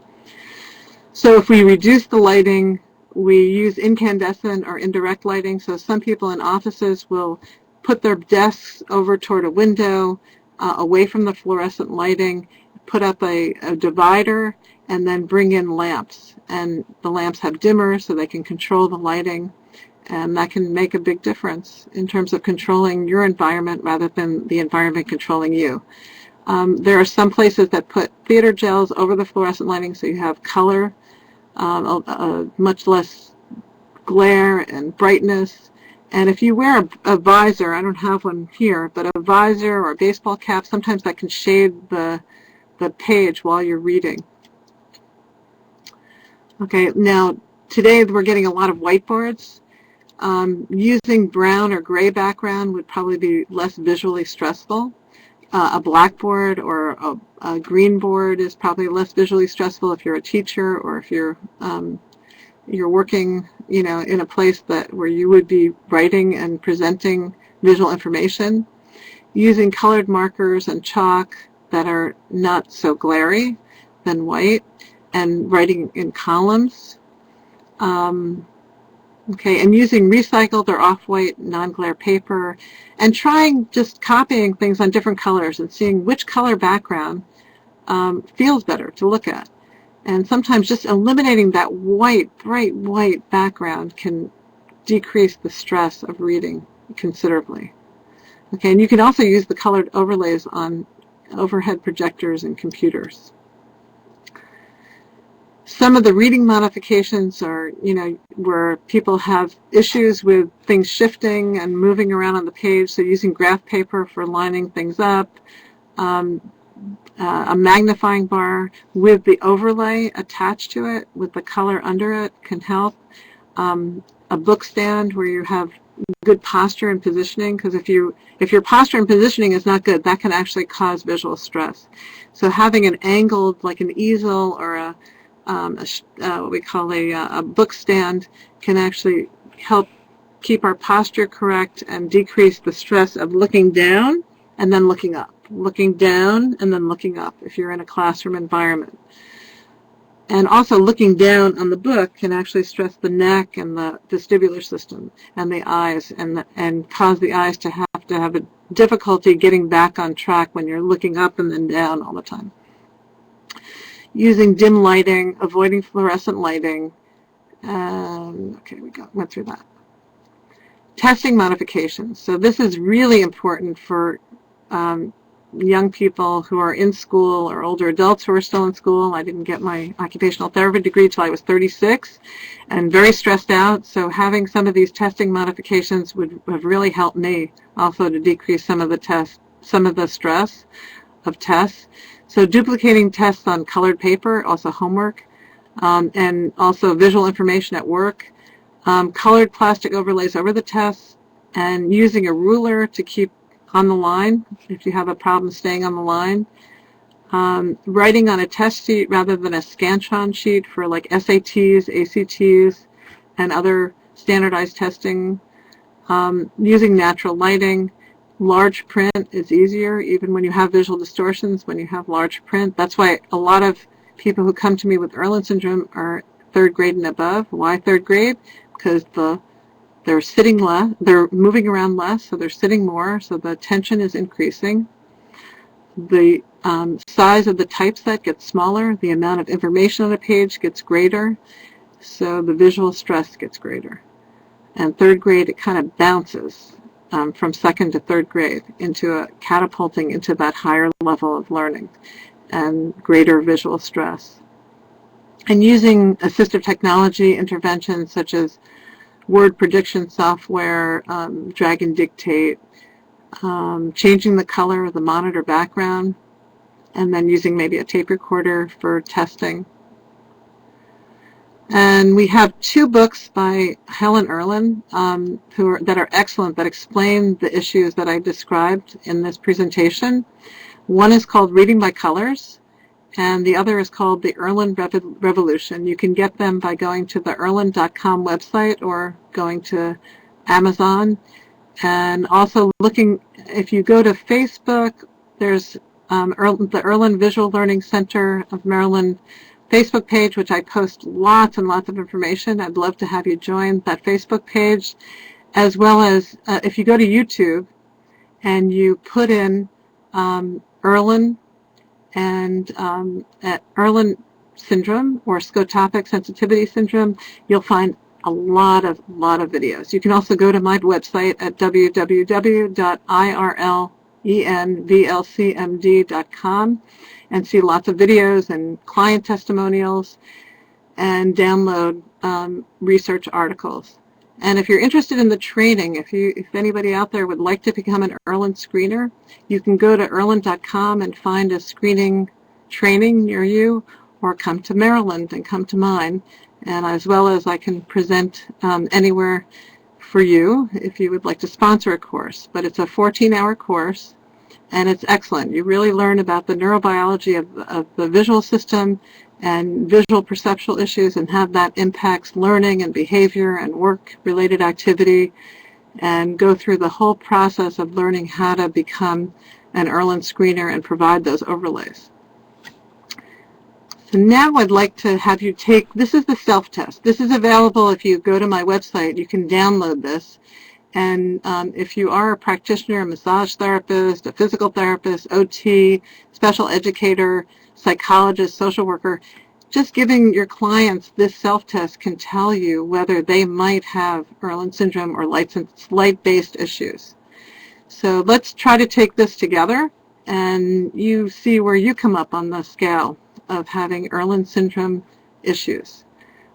So if we reduce the lighting, We use incandescent or indirect lighting, so some people in offices will put their desks over toward a window, away from the fluorescent lighting, put up a divider, and then bring in lamps. And the lamps have dimmers so they can control the lighting, and that can make a big difference in terms of controlling your environment rather than the environment controlling you. There are some places that put theater gels over the fluorescent lighting so you have color, much less glare and brightness. And if you wear a visor, I don't have one here, but a visor or a baseball cap, sometimes that can shade the page while you're reading. Okay, now today we're getting a lot of whiteboards. Using brown or gray background would probably be less visually stressful. A blackboard or a green board is probably less visually stressful if you're a teacher or if you're working, in a place where you would be writing and presenting visual information. Using colored markers and chalk that are not so glary than white, and writing in columns. Okay, and using recycled or off-white non-glare paper, and trying just copying things on different colors and seeing which color background feels better to look at. And sometimes just eliminating that bright white background can decrease the stress of reading considerably. Okay, and you can also use the colored overlays on overhead projectors and computers. Some of the reading modifications are, where people have issues with things shifting and moving around on the page, so using graph paper for lining things up, a magnifying bar with the overlay attached to it with the color under it can help. A book stand where you have good posture and positioning, because if your posture and positioning is not good, that can actually cause visual stress. So having an angled, like an easel or what we call a book stand can actually help keep our posture correct and decrease the stress of looking down and then looking up, looking down and then looking up if you're in a classroom environment. And also looking down on the book can actually stress the neck and the vestibular system and the eyes, and cause the eyes to have a difficulty getting back on track when you're looking up and then down all the time. Using dim lighting, avoiding fluorescent lighting. Okay, went through that. Testing modifications. So this is really important for young people who are in school or older adults who are still in school. I didn't get my occupational therapy degree till I was 36 and very stressed out. So having some of these testing modifications would have really helped me also to decrease some of the stress of tests. So duplicating tests on colored paper, also homework, and also visual information at work, colored plastic overlays over the tests, and using a ruler to keep on the line if you have a problem staying on the line. Writing on a test sheet rather than a Scantron sheet for like SATs, ACTs, and other standardized testing. Using natural lighting. Large print is easier, even when you have visual distortions, when you have large print. That's why a lot of people who come to me with Irlen syndrome are third grade and above. Why third grade? Because they're sitting less, they're moving around less, so they're sitting more, so the tension is increasing. The size of the typeset gets smaller, the amount of information on a page gets greater, so the visual stress gets greater. And third grade, it kind of bounces from second to third grade into catapulting into that higher level of learning and greater visual stress. And using assistive technology interventions such as word prediction software, drag and dictate, changing the color of the monitor background, and then using maybe a tape recorder for testing. And we have 2 books by Helen Irlen that are excellent, that explain the issues that I described in this presentation. One is called Reading by Colors, and the other is called The Irlen Revolution. You can get them by going to the irlen.com website or going to Amazon. And also if you go to Facebook, there's the Irlen Visual Learning Center of Maryland Facebook page, which I post lots and lots of information. I'd love to have you join that Facebook page, as well as if you go to YouTube and you put in Irlen and Irlen syndrome or scotopic sensitivity syndrome, you'll find a lot of videos. You can also go to my website at www.irlenvlcmd.com and see lots of videos and client testimonials and download research articles. And if you're interested in the training, if anybody out there would like to become an Irlen screener, you can go to irlen.com and find a screening training near you, or come to Maryland and come to mine. And as well as I can present anywhere for you if you would like to sponsor a course. But it's a 14-hour course, and it's excellent. You really learn about the neurobiology of the visual system and visual perceptual issues, and how that impacts learning and behavior and work-related activity, and go through the whole process of learning how to become an Irlen screener and provide those overlays. So now I'd like to have you take, this is the self-test. This is available if you go to my website. You can download this. And if you are a practitioner, a massage therapist, a physical therapist, OT, special educator, psychologist, social worker, just giving your clients this self-test can tell you whether they might have Irlen syndrome or light-based issues. So let's try to take this together, and you see where you come up on the scale of having Irlen syndrome issues.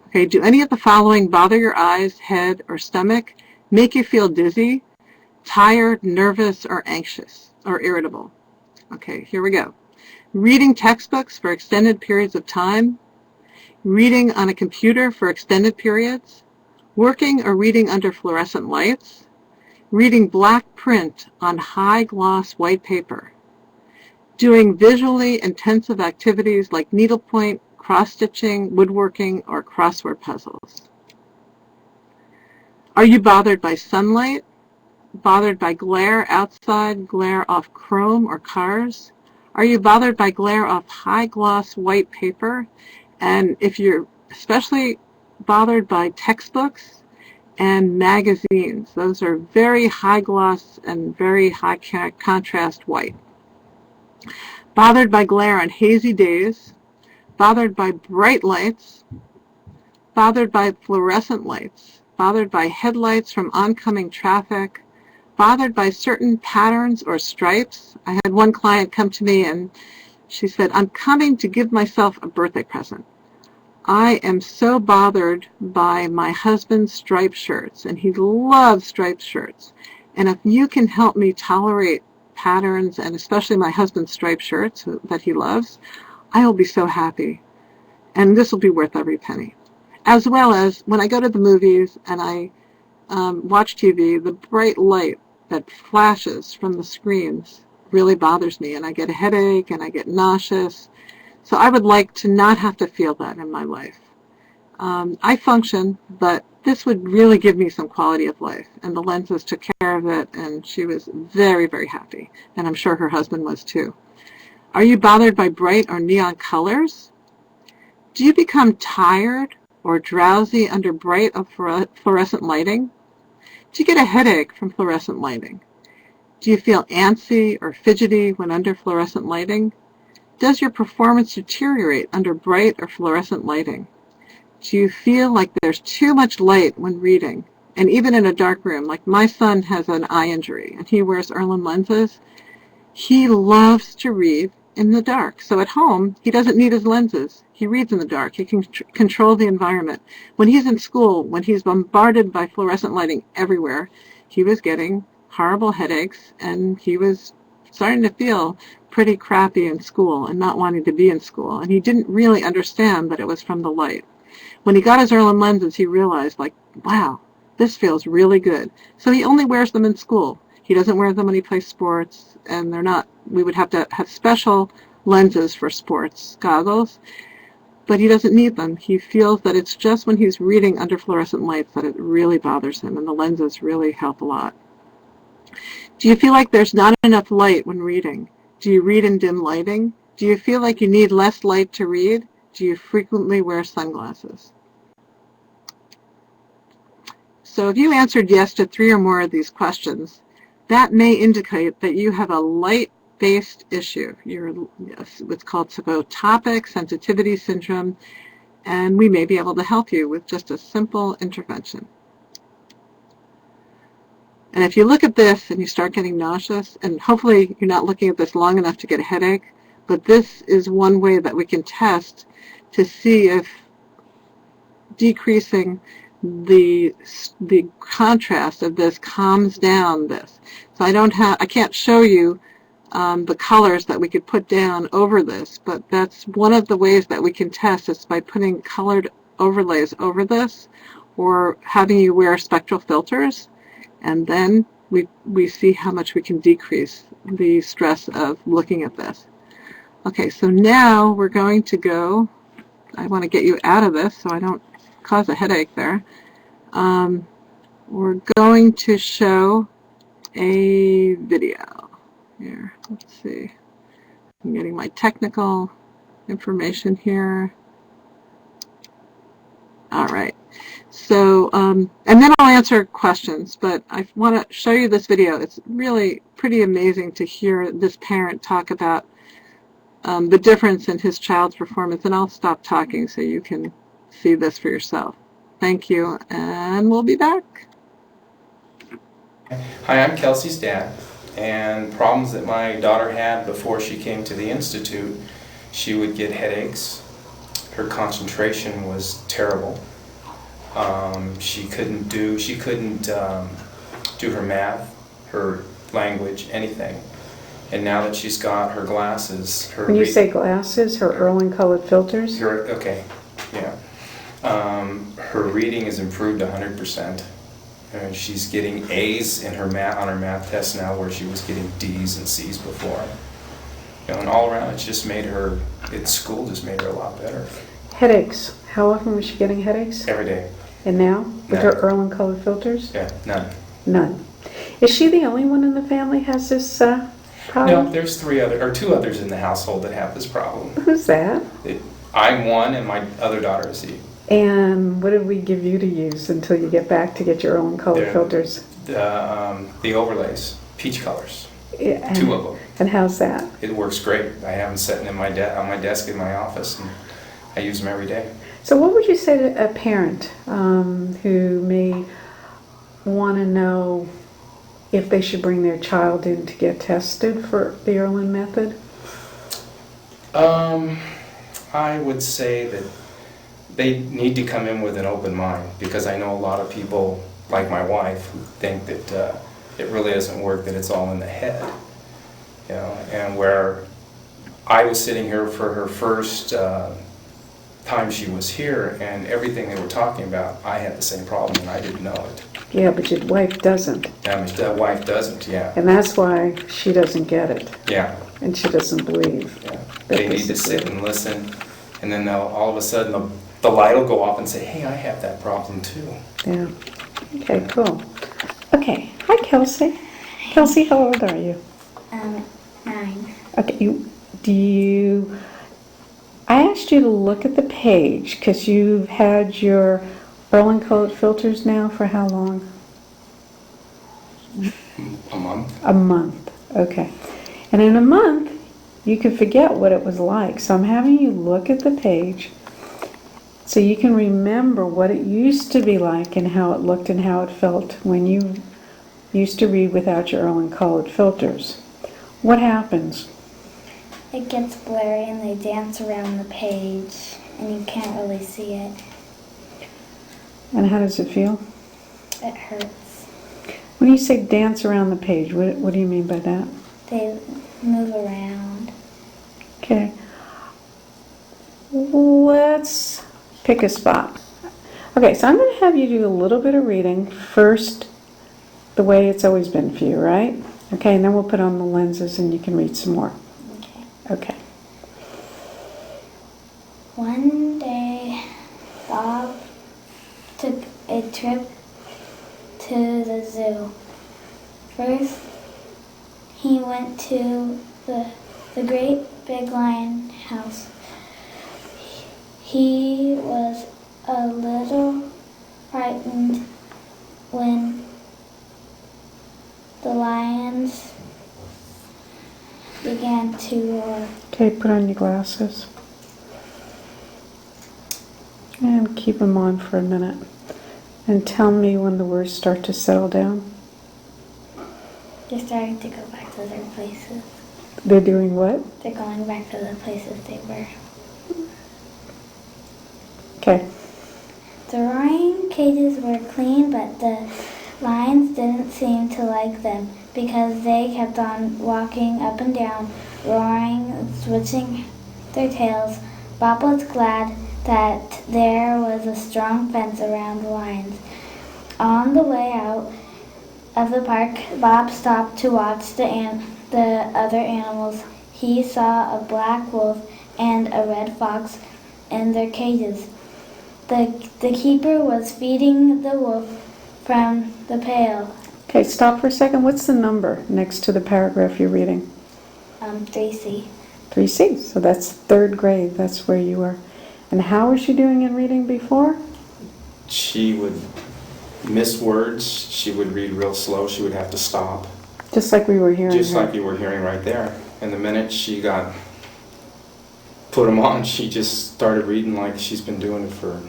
Okay, do any of the following bother your eyes, head, or stomach, make you feel dizzy, tired, nervous, or anxious, or irritable? Okay, here we go. Reading textbooks for extended periods of time, reading on a computer for extended periods, working or reading under fluorescent lights, reading black print on high-gloss white paper, doing visually intensive activities like needlepoint, cross-stitching, woodworking, or crossword puzzles. Are you bothered by sunlight, bothered by glare outside, glare off chrome or cars? Are you bothered by glare off high-gloss white paper? And if you're especially bothered by textbooks and magazines, those are very high-gloss and very high-contrast white. Bothered by glare on hazy days, bothered by bright lights, bothered by fluorescent lights, bothered by headlights from oncoming traffic, bothered by certain patterns or stripes. I had one client come to me and she said, I'm coming to give myself a birthday present. I am so bothered by my husband's striped shirts, and he loves striped shirts. And if you can help me tolerate patterns, and especially my husband's striped shirts that he loves, I will be so happy. And this will be worth every penny. As well as when I go to the movies and I watch TV, the bright light that flashes from the screens really bothers me, and I get a headache and I get nauseous. So I would like to not have to feel that in my life. I function, but this would really give me some quality of life. And the lenses took care of it, and she was very, very happy. And I'm sure her husband was too. Are you bothered by bright or neon colors? Do you become tired or drowsy under bright or fluorescent lighting? Do you get a headache from fluorescent lighting? Do you feel antsy or fidgety when under fluorescent lighting? Does your performance deteriorate under bright or fluorescent lighting? Do you feel like there's too much light when reading? And even in a dark room, like my son has an eye injury and he wears Irlen lenses. He loves to read in the dark. So at home, he doesn't need his lenses. He reads in the dark. He can control the environment. When he's in school, when he's bombarded by fluorescent lighting everywhere, he was getting horrible headaches, and he was starting to feel pretty crappy in school and not wanting to be in school. And he didn't really understand that it was from the light. When he got his Irlen lenses, he realized, like, wow, this feels really good. So he only wears them in school. He doesn't wear them when he plays sports, and they're not, we would have to have special lenses for sports goggles, but he doesn't need them. He feels that it's just when he's reading under fluorescent lights that it really bothers him, and the lenses really help a lot. Do you feel like there's not enough light when reading? Do you read in dim lighting? Do you feel like you need less light to read? Do you frequently wear sunglasses? So if you answered yes to 3 or more of these questions, that may indicate that you have a light-based issue. You're what's called phototopic sensitivity syndrome, and we may be able to help you with just a simple intervention. And if you look at this and you start getting nauseous, and hopefully you're not looking at this long enough to get a headache, but this is one way that we can test to see if decreasing the contrast of this calms down this. So I can't show you the colors that we could put down over this, but that's one of the ways that we can test is by putting colored overlays over this or having you wear spectral filters, and then we see how much we can decrease the stress of looking at this. Okay, so now we're going to go, I want to get you out of this so I don't cause a headache there. We're going to show a video here. Let's see. I'm getting my technical information here. All right. So, and then I'll answer questions, but I want to show you this video. It's really pretty amazing to hear this parent talk about the difference in his child's performance, and I'll stop talking so you can see this for yourself. Thank you, and we'll be back. Hi, I'm Kelsey's dad, and problems that my daughter had before she came to the Institute, she would get headaches. Her concentration was terrible. She couldn't do her math, her language, anything. And now that she's got her glasses, when you say glasses, her Irwin colored filters? Okay, yeah. Her reading has improved 100%. She's getting A's in her math on her math test now, where she was getting D's and C's before. And all around, it's just made her, at school, just made her a lot better. Headaches. How often was she getting headaches? Every day. And now, with her Irwin colored filters? Yeah, none. None. Is she the only one in the family has this problem? No, there's 2 others in the household that have this problem. Who's that? I'm one, and my other daughter is the. And what did we give you to use until you get back to get your own colored filters? The overlays, peach colors, Yeah, 2 of them. And how's that? It works great. I have them sitting on my desk in my office, and I use them every day. So what would you say to a parent who may want to know if they should bring their child in to get tested for the Irwin method? I would say that they need to come in with an open mind, because I know a lot of people, like my wife, who think that it really doesn't work, that it's all in the head. You know, and where I was sitting here for her first time she was here, and everything they were talking about, I had the same problem and I didn't know it. Yeah, but your wife doesn't. That wife doesn't, yeah. And that's why she doesn't get it. Yeah. And she doesn't believe. Yeah. They need to sit and listen, and then all of a sudden the light will go off and say, hey, I have that problem too. Yeah. Okay, cool. Okay. Hi, Kelsey. Kelsey, how old are you? 9. Okay, I asked you to look at the page because you've had your Irwin colored filters now for how long? A month. A month. Okay. And in a month, you could forget what it was like. So I'm having you look at the page so you can remember what it used to be like and how it looked and how it felt when you used to read without your Irwin colored filters. What happens? It gets blurry and they dance around the page and you can't really see it. And how does it feel? It hurts. When you say dance around the page, what do you mean by that? They move around. Okay. Let's pick a spot. Okay, so I'm going to have you do a little bit of reading first, the way it's always been for you, right? Okay, and then we'll put on the lenses and you can read some more. Okay. Okay. One day, Bob took a trip to the zoo. First, he went to the great big lion house. he was a little frightened when the lions began to roar. Okay, put on your glasses. And keep them on for a minute. And tell me when the words start to settle down. They're starting to go back to their places. They're doing what? They're going back to the places they were. Okay. The roaring cages were clean, but the lions didn't seem to like them because they kept on walking up and down, roaring, switching their tails. Bob was glad that there was a strong fence around the lions. On the way out of the park, Bob stopped to watch the other animals. He saw a black wolf and a red fox in their cages. The keeper was feeding the wolf from the pail. Okay, stop for a second. What's the number next to the paragraph you're reading? 3C. 3C. So that's third grade. That's where you were. And how was she doing in reading before? She would miss words. She would read real slow. She would have to stop. Just like we were hearing Just her. like you were hearing right there. And the minute she got put them on, she just started reading like she's been doing it for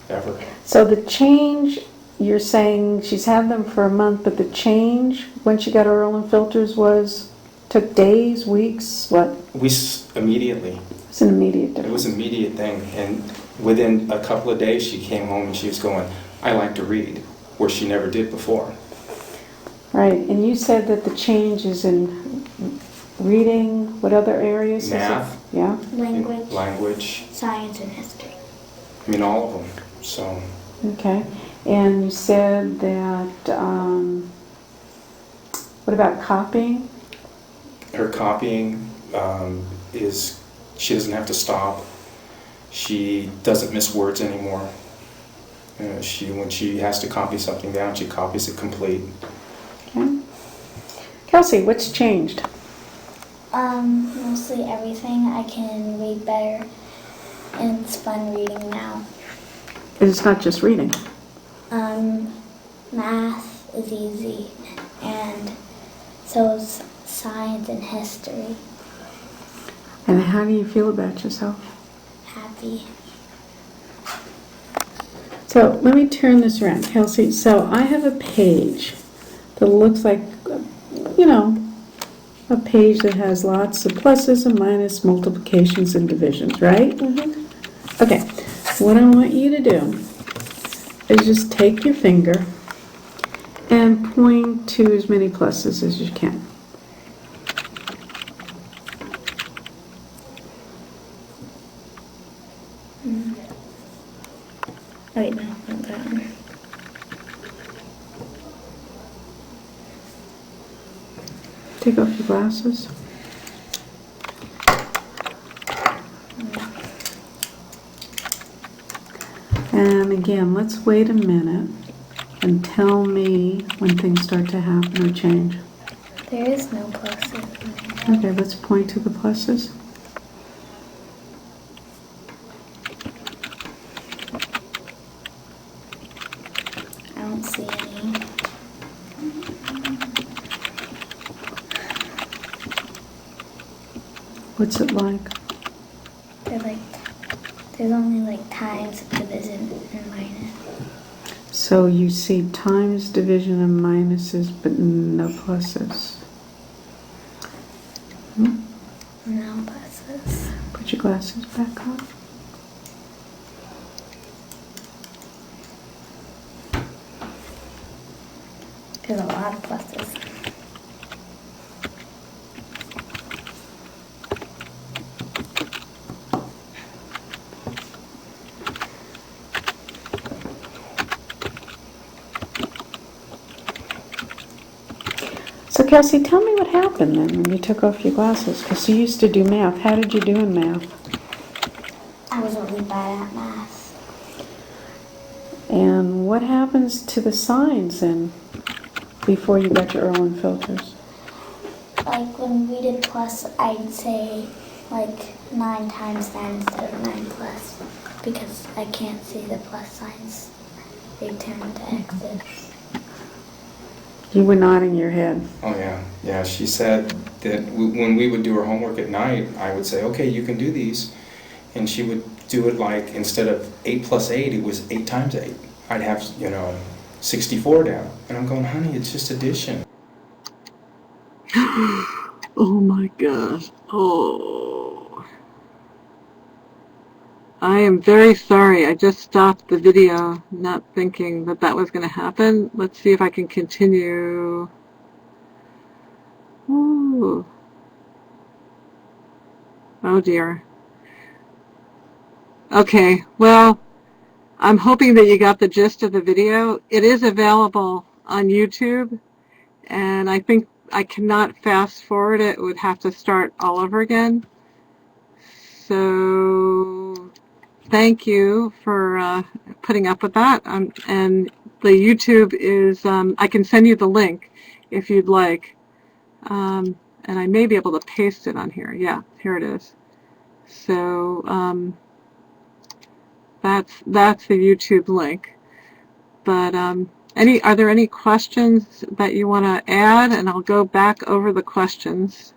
ever. So the change, you're saying she's had them for a month, but the change when she got her Irlen filters took days, weeks, what? Immediately. It's an immediate It difference. was an immediate thing. And within a couple of days, she came home and she was going, I like to read, where she never did before. Right, and you said that the change is in reading, what other areas? is it? Math. Yeah, Language. Science, and history. I mean, all of them. So, okay. And you said that, what about copying? her copying she doesn't have to stop. She doesn't miss words anymore. When she has to copy something down, she copies it complete. Okay. Kelsey, what's changed? Mostly everything. I can read better, and it's fun reading now. It's not just reading. Math is easy, and so is science and history. And how do you feel about yourself? Happy. So let me turn this around, Kelsey. So I have a page that looks like, a page that has lots of pluses and minuses, multiplications and divisions, right? Mm-hmm. Okay, what I want you to do is just take your finger and point to as many pluses as you can. Oh, wait, no, not that one. Take off your glasses. And again, let's wait a minute and tell me when things start to happen or change. There is no pluses. Okay, let's point to the pluses. I don't see any. What's it like? There's only times, division, and minus. So you see times, division, and minuses, but no pluses. No pluses. Put your glasses back on. There's a lot of pluses. So Kelsey, tell me what happened then when you took off your glasses, because you used to do math. How did you do in math? I was really bad at math. And what happens to the signs then before you got your Irlen filters? When we did plus, I'd say like 9 times 9 instead of 9 plus because I can't see the plus signs. They turn into X's. You were nodding your head. Oh yeah, yeah. She said that when we would do her homework at night, I would say, okay, you can do these. And she would do it like, instead of 8 plus 8, it was 8 times 8. I'd have, 64 down. And I'm going, honey, it's just addition. Oh my gosh. Oh. I am very sorry. I just stopped the video, not thinking that that was going to happen. Let's see if I can continue. Ooh. Oh dear. Okay, well, I'm hoping that you got the gist of the video. It is available on YouTube, and I think I cannot fast forward it. It would have to start all over again. So thank you for putting up with that. And the YouTube is, I can send you the link if you'd like. And I may be able to paste it on here. Yeah, here it is. So that's the YouTube link. But are there any questions that you want to add? And I'll go back over the questions.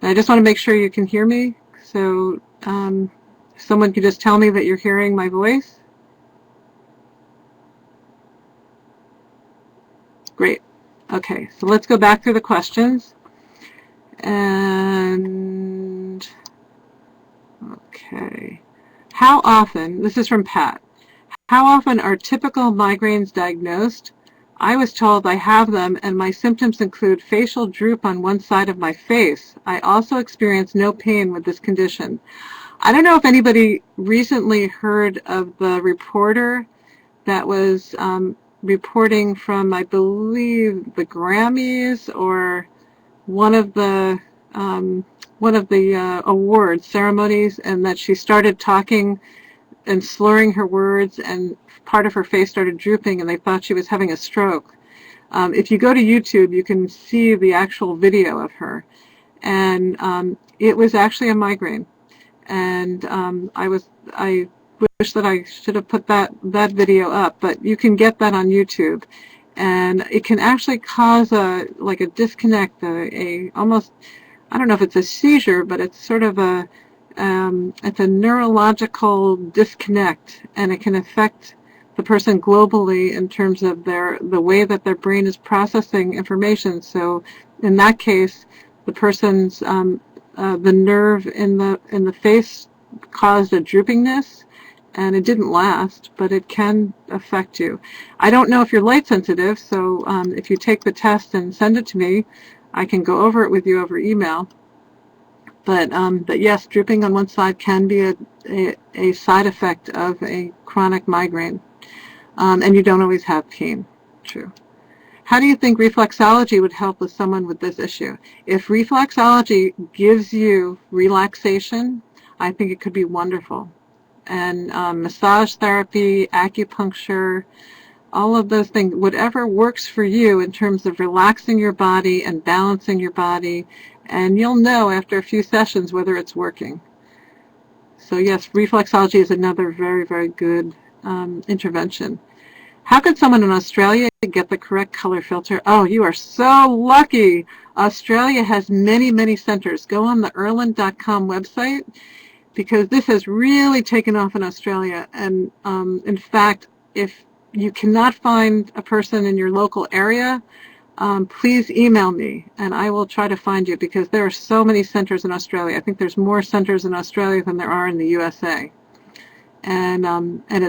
And I just want to make sure you can hear me. So someone could just tell me that you're hearing my voice. Great. Okay, so let's go back through the questions. And okay. How often, this is from Pat, how often are typical migraines diagnosed? I was told I have them and my symptoms include facial droop on one side of my face. I also experience no pain with this condition. I don't know if anybody recently heard of the reporter that was reporting from, I believe, the Grammys or one of the awards ceremonies, and that she started talking and slurring her words, and part of her face started drooping, and they thought she was having a stroke. If you go to YouTube, you can see the actual video of her, and it was actually a migraine. And I wish that I should have put that video up, but you can get that on YouTube, and it can actually cause a disconnect, almost, I don't know if it's a seizure, but it's sort of it's a neurological disconnect, and it can affect the person globally in terms of the way that their brain is processing information. So in that case, the person's the nerve in the face caused a droopingness, and it didn't last, but it can affect you. I don't know if you're light sensitive, so if you take the test and send it to me, I can go over it with you over email. But yes, drooping on one side can be a side effect of a chronic migraine, and you don't always have pain. True. How do you think reflexology would help with someone with this issue? If reflexology gives you relaxation, I think it could be wonderful. And massage therapy, acupuncture, all of those things, whatever works for you in terms of relaxing your body and balancing your body, and you'll know after a few sessions whether it's working. So yes, reflexology is another very, very good intervention. How could someone in Australia get the correct color filter? Oh, you are so lucky. Australia has many, many centers. Go on the Irlen.com website, because this has really taken off in Australia. And in fact, if you cannot find a person in your local area, please email me and I will try to find you, because there are so many centers in Australia. I think there's more centers in Australia than there are in the USA. And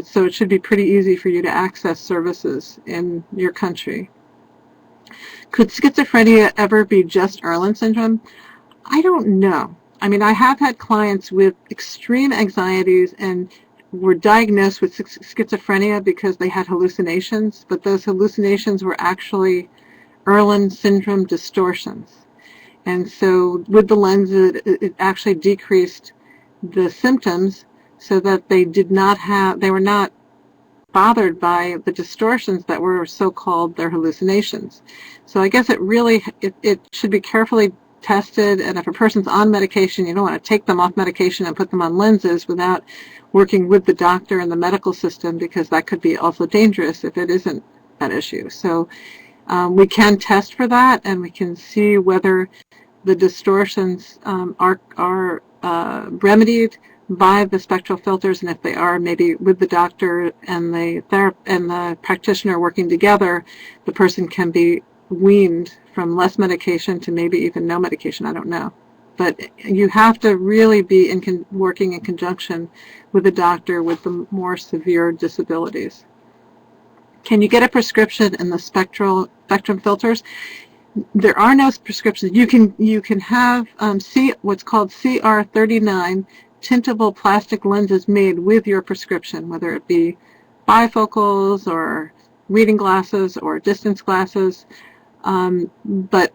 so it should be pretty easy for you to access services in your country. Could schizophrenia ever be just Irlen syndrome? I don't know. I mean, I have had clients with extreme anxieties and were diagnosed with schizophrenia because they had hallucinations, but those hallucinations were actually Irlen syndrome distortions. And so with the lens, it actually decreased the symptoms so that they were not bothered by the distortions that were so-called their hallucinations. So I guess it should be carefully tested, and if a person's on medication, you don't want to take them off medication and put them on lenses without working with the doctor and the medical system, because that could be also dangerous if it isn't an issue. So we can test for that, and we can see whether the distortions are remedied by the spectral filters, and if they are, maybe with the doctor and the practitioner working together, the person can be weaned from less medication to maybe even no medication. I don't know. But you have to really be working in conjunction with a doctor with the more severe disabilities. Can you get a prescription in the spectrum filters? There are no prescriptions. You can have what's called CR39 tintable plastic lenses made with your prescription, whether it be bifocals or reading glasses or distance glasses. But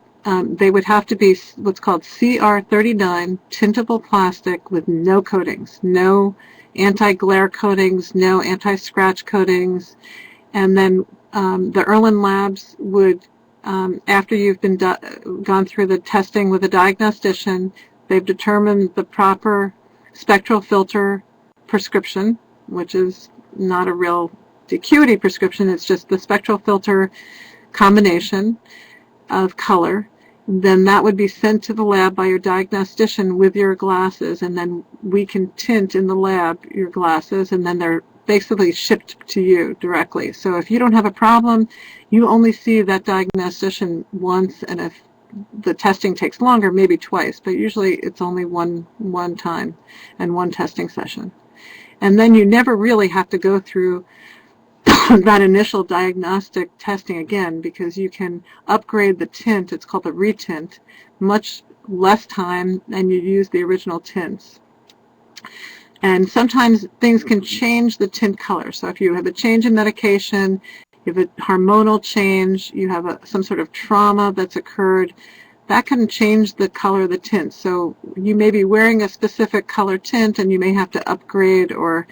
they would have to be what's called CR39 tintable plastic with no coatings, no anti-glare coatings, no anti-scratch coatings. And then the Irlen Labs would, after you've been gone through the testing with a diagnostician, they've determined the proper spectral filter prescription, which is not a real acuity prescription, it's just the spectral filter combination of color. Then that would be sent to the lab by your diagnostician with your glasses, and then we can tint in the lab your glasses, and then they're basically shipped to you directly. So if you don't have a problem, you only see that diagnostician once, and if the testing takes longer, maybe twice, but usually it's only one time and one testing session. And then you never really have to go through that initial diagnostic testing again, because you can upgrade the tint, it's called a retint, much less time, and you use the original tints. And sometimes things can change the tint color. So if you have a change in medication, you have a hormonal change, you have some sort of trauma that's occurred, that can change the color of the tint. So you may be wearing a specific color tint, and you may have to upgrade or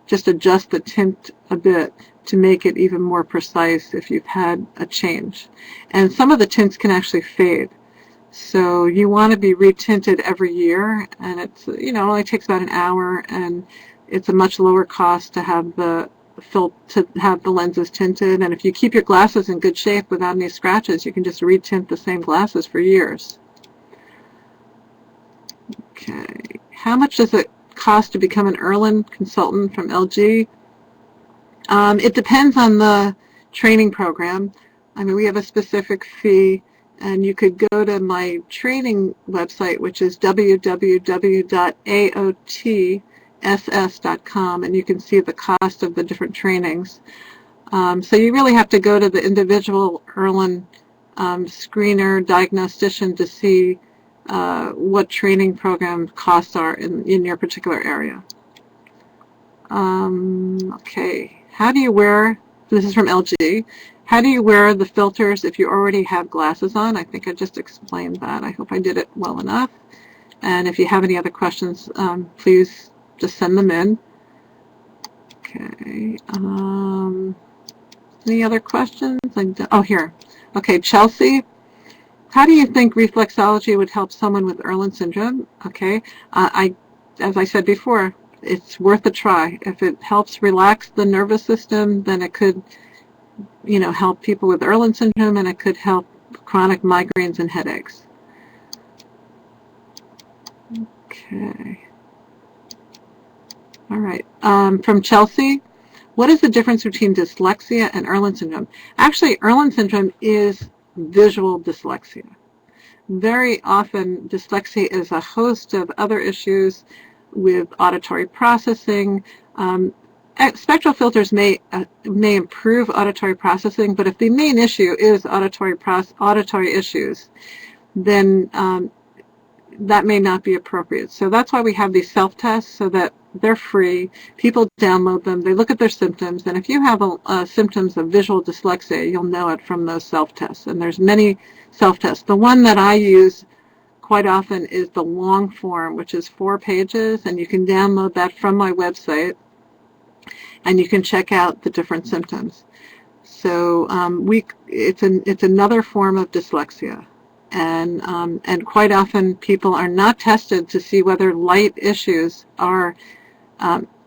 just adjust the tint a bit to make it even more precise if you've had a change. And some of the tints can actually fade. So you want to be retinted every year, and it's, it only takes about an hour, and it's a much lower cost to have the lenses tinted. And if you keep your glasses in good shape without any scratches, you can just retint the same glasses for years. Okay, how much does it cost to become an Irlen consultant from LG? It depends on the training program. I mean, we have a specific fee, and you could go to my training website, which is www.aotss.com, and you can see the cost of the different trainings. So you really have to go to the individual Irlen screener diagnostician to see what training program costs are in your particular area. Okay, how do you wear, this is from LG, how do you wear the filters if you already have glasses on? I think I just explained that. I hope I did it well enough. And if you have any other questions, please just send them in. Okay. Any other questions? Oh, here. Okay, Chelsea. How do you think reflexology would help someone with Irlen syndrome? Okay. As I said before, it's worth a try. If it helps relax the nervous system, then it could, help people with Irlen syndrome, and it could help chronic migraines and headaches. Okay. All right. From Chelsea, what is the difference between dyslexia and Irlen syndrome? Actually, Irlen syndrome is visual dyslexia. Very often, dyslexia is a host of other issues with auditory processing. Spectral filters may improve auditory processing, but if the main issue is auditory issues, then that may not be appropriate. So that's why we have these self-tests, so that they're free. People download them, they look at their symptoms, and if you have symptoms of visual dyslexia, you'll know it from those self-tests. And there's many self-tests. The one that I use quite often is the long form, which is 4 pages, and you can download that from my website, and you can check out the different symptoms. So it's another form of dyslexia. And quite often people are not tested to see whether light issues are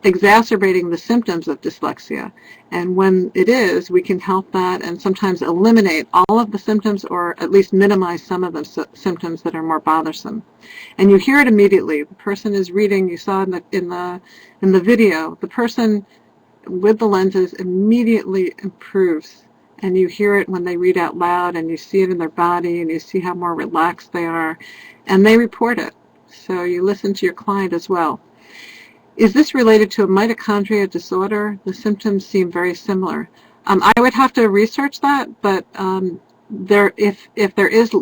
exacerbating the symptoms of dyslexia. And when it is, we can help that and sometimes eliminate all of the symptoms or at least minimize some of the symptoms that are more bothersome. And you hear it immediately. The person is reading, you saw in the video, the person with the lenses immediately improves. And you hear it when they read out loud, and you see it in their body, and you see how more relaxed they are, and they report it. So you listen to your client as well. Is this related to a mitochondria disorder? The symptoms seem very similar. I would have to research that, but if there is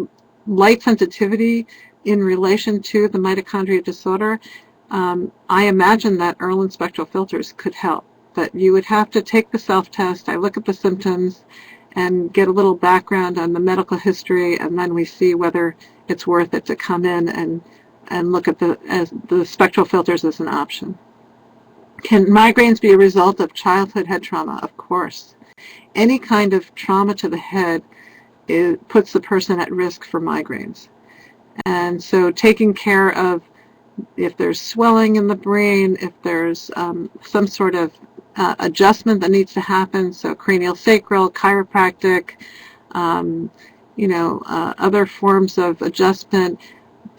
light sensitivity in relation to the mitochondria disorder, I imagine that Irlen spectral filters could help. But you would have to take the self-test. I look at the symptoms and get a little background on the medical history, and then we see whether it's worth it to come in and look at the spectral filters as an option. Can migraines be a result of childhood head trauma? Of course. Any kind of trauma to the head puts the person at risk for migraines. And so taking care of if there's swelling in the brain, if there's some sort of adjustment that needs to happen, so cranial sacral, chiropractic, other forms of adjustment.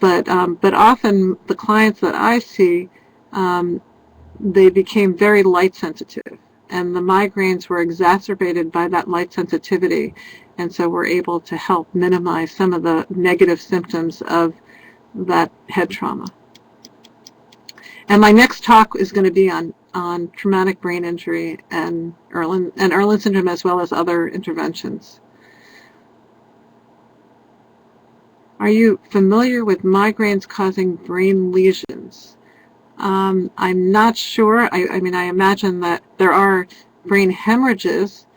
But often the clients that I see, they became very light sensitive, and the migraines were exacerbated by that light sensitivity, and so we're able to help minimize some of the negative symptoms of that head trauma. And my next talk is going to be on traumatic brain injury and Irlen syndrome, as well as other interventions. Are you familiar with migraines causing brain lesions? I'm not sure. I mean, I imagine that there are brain hemorrhages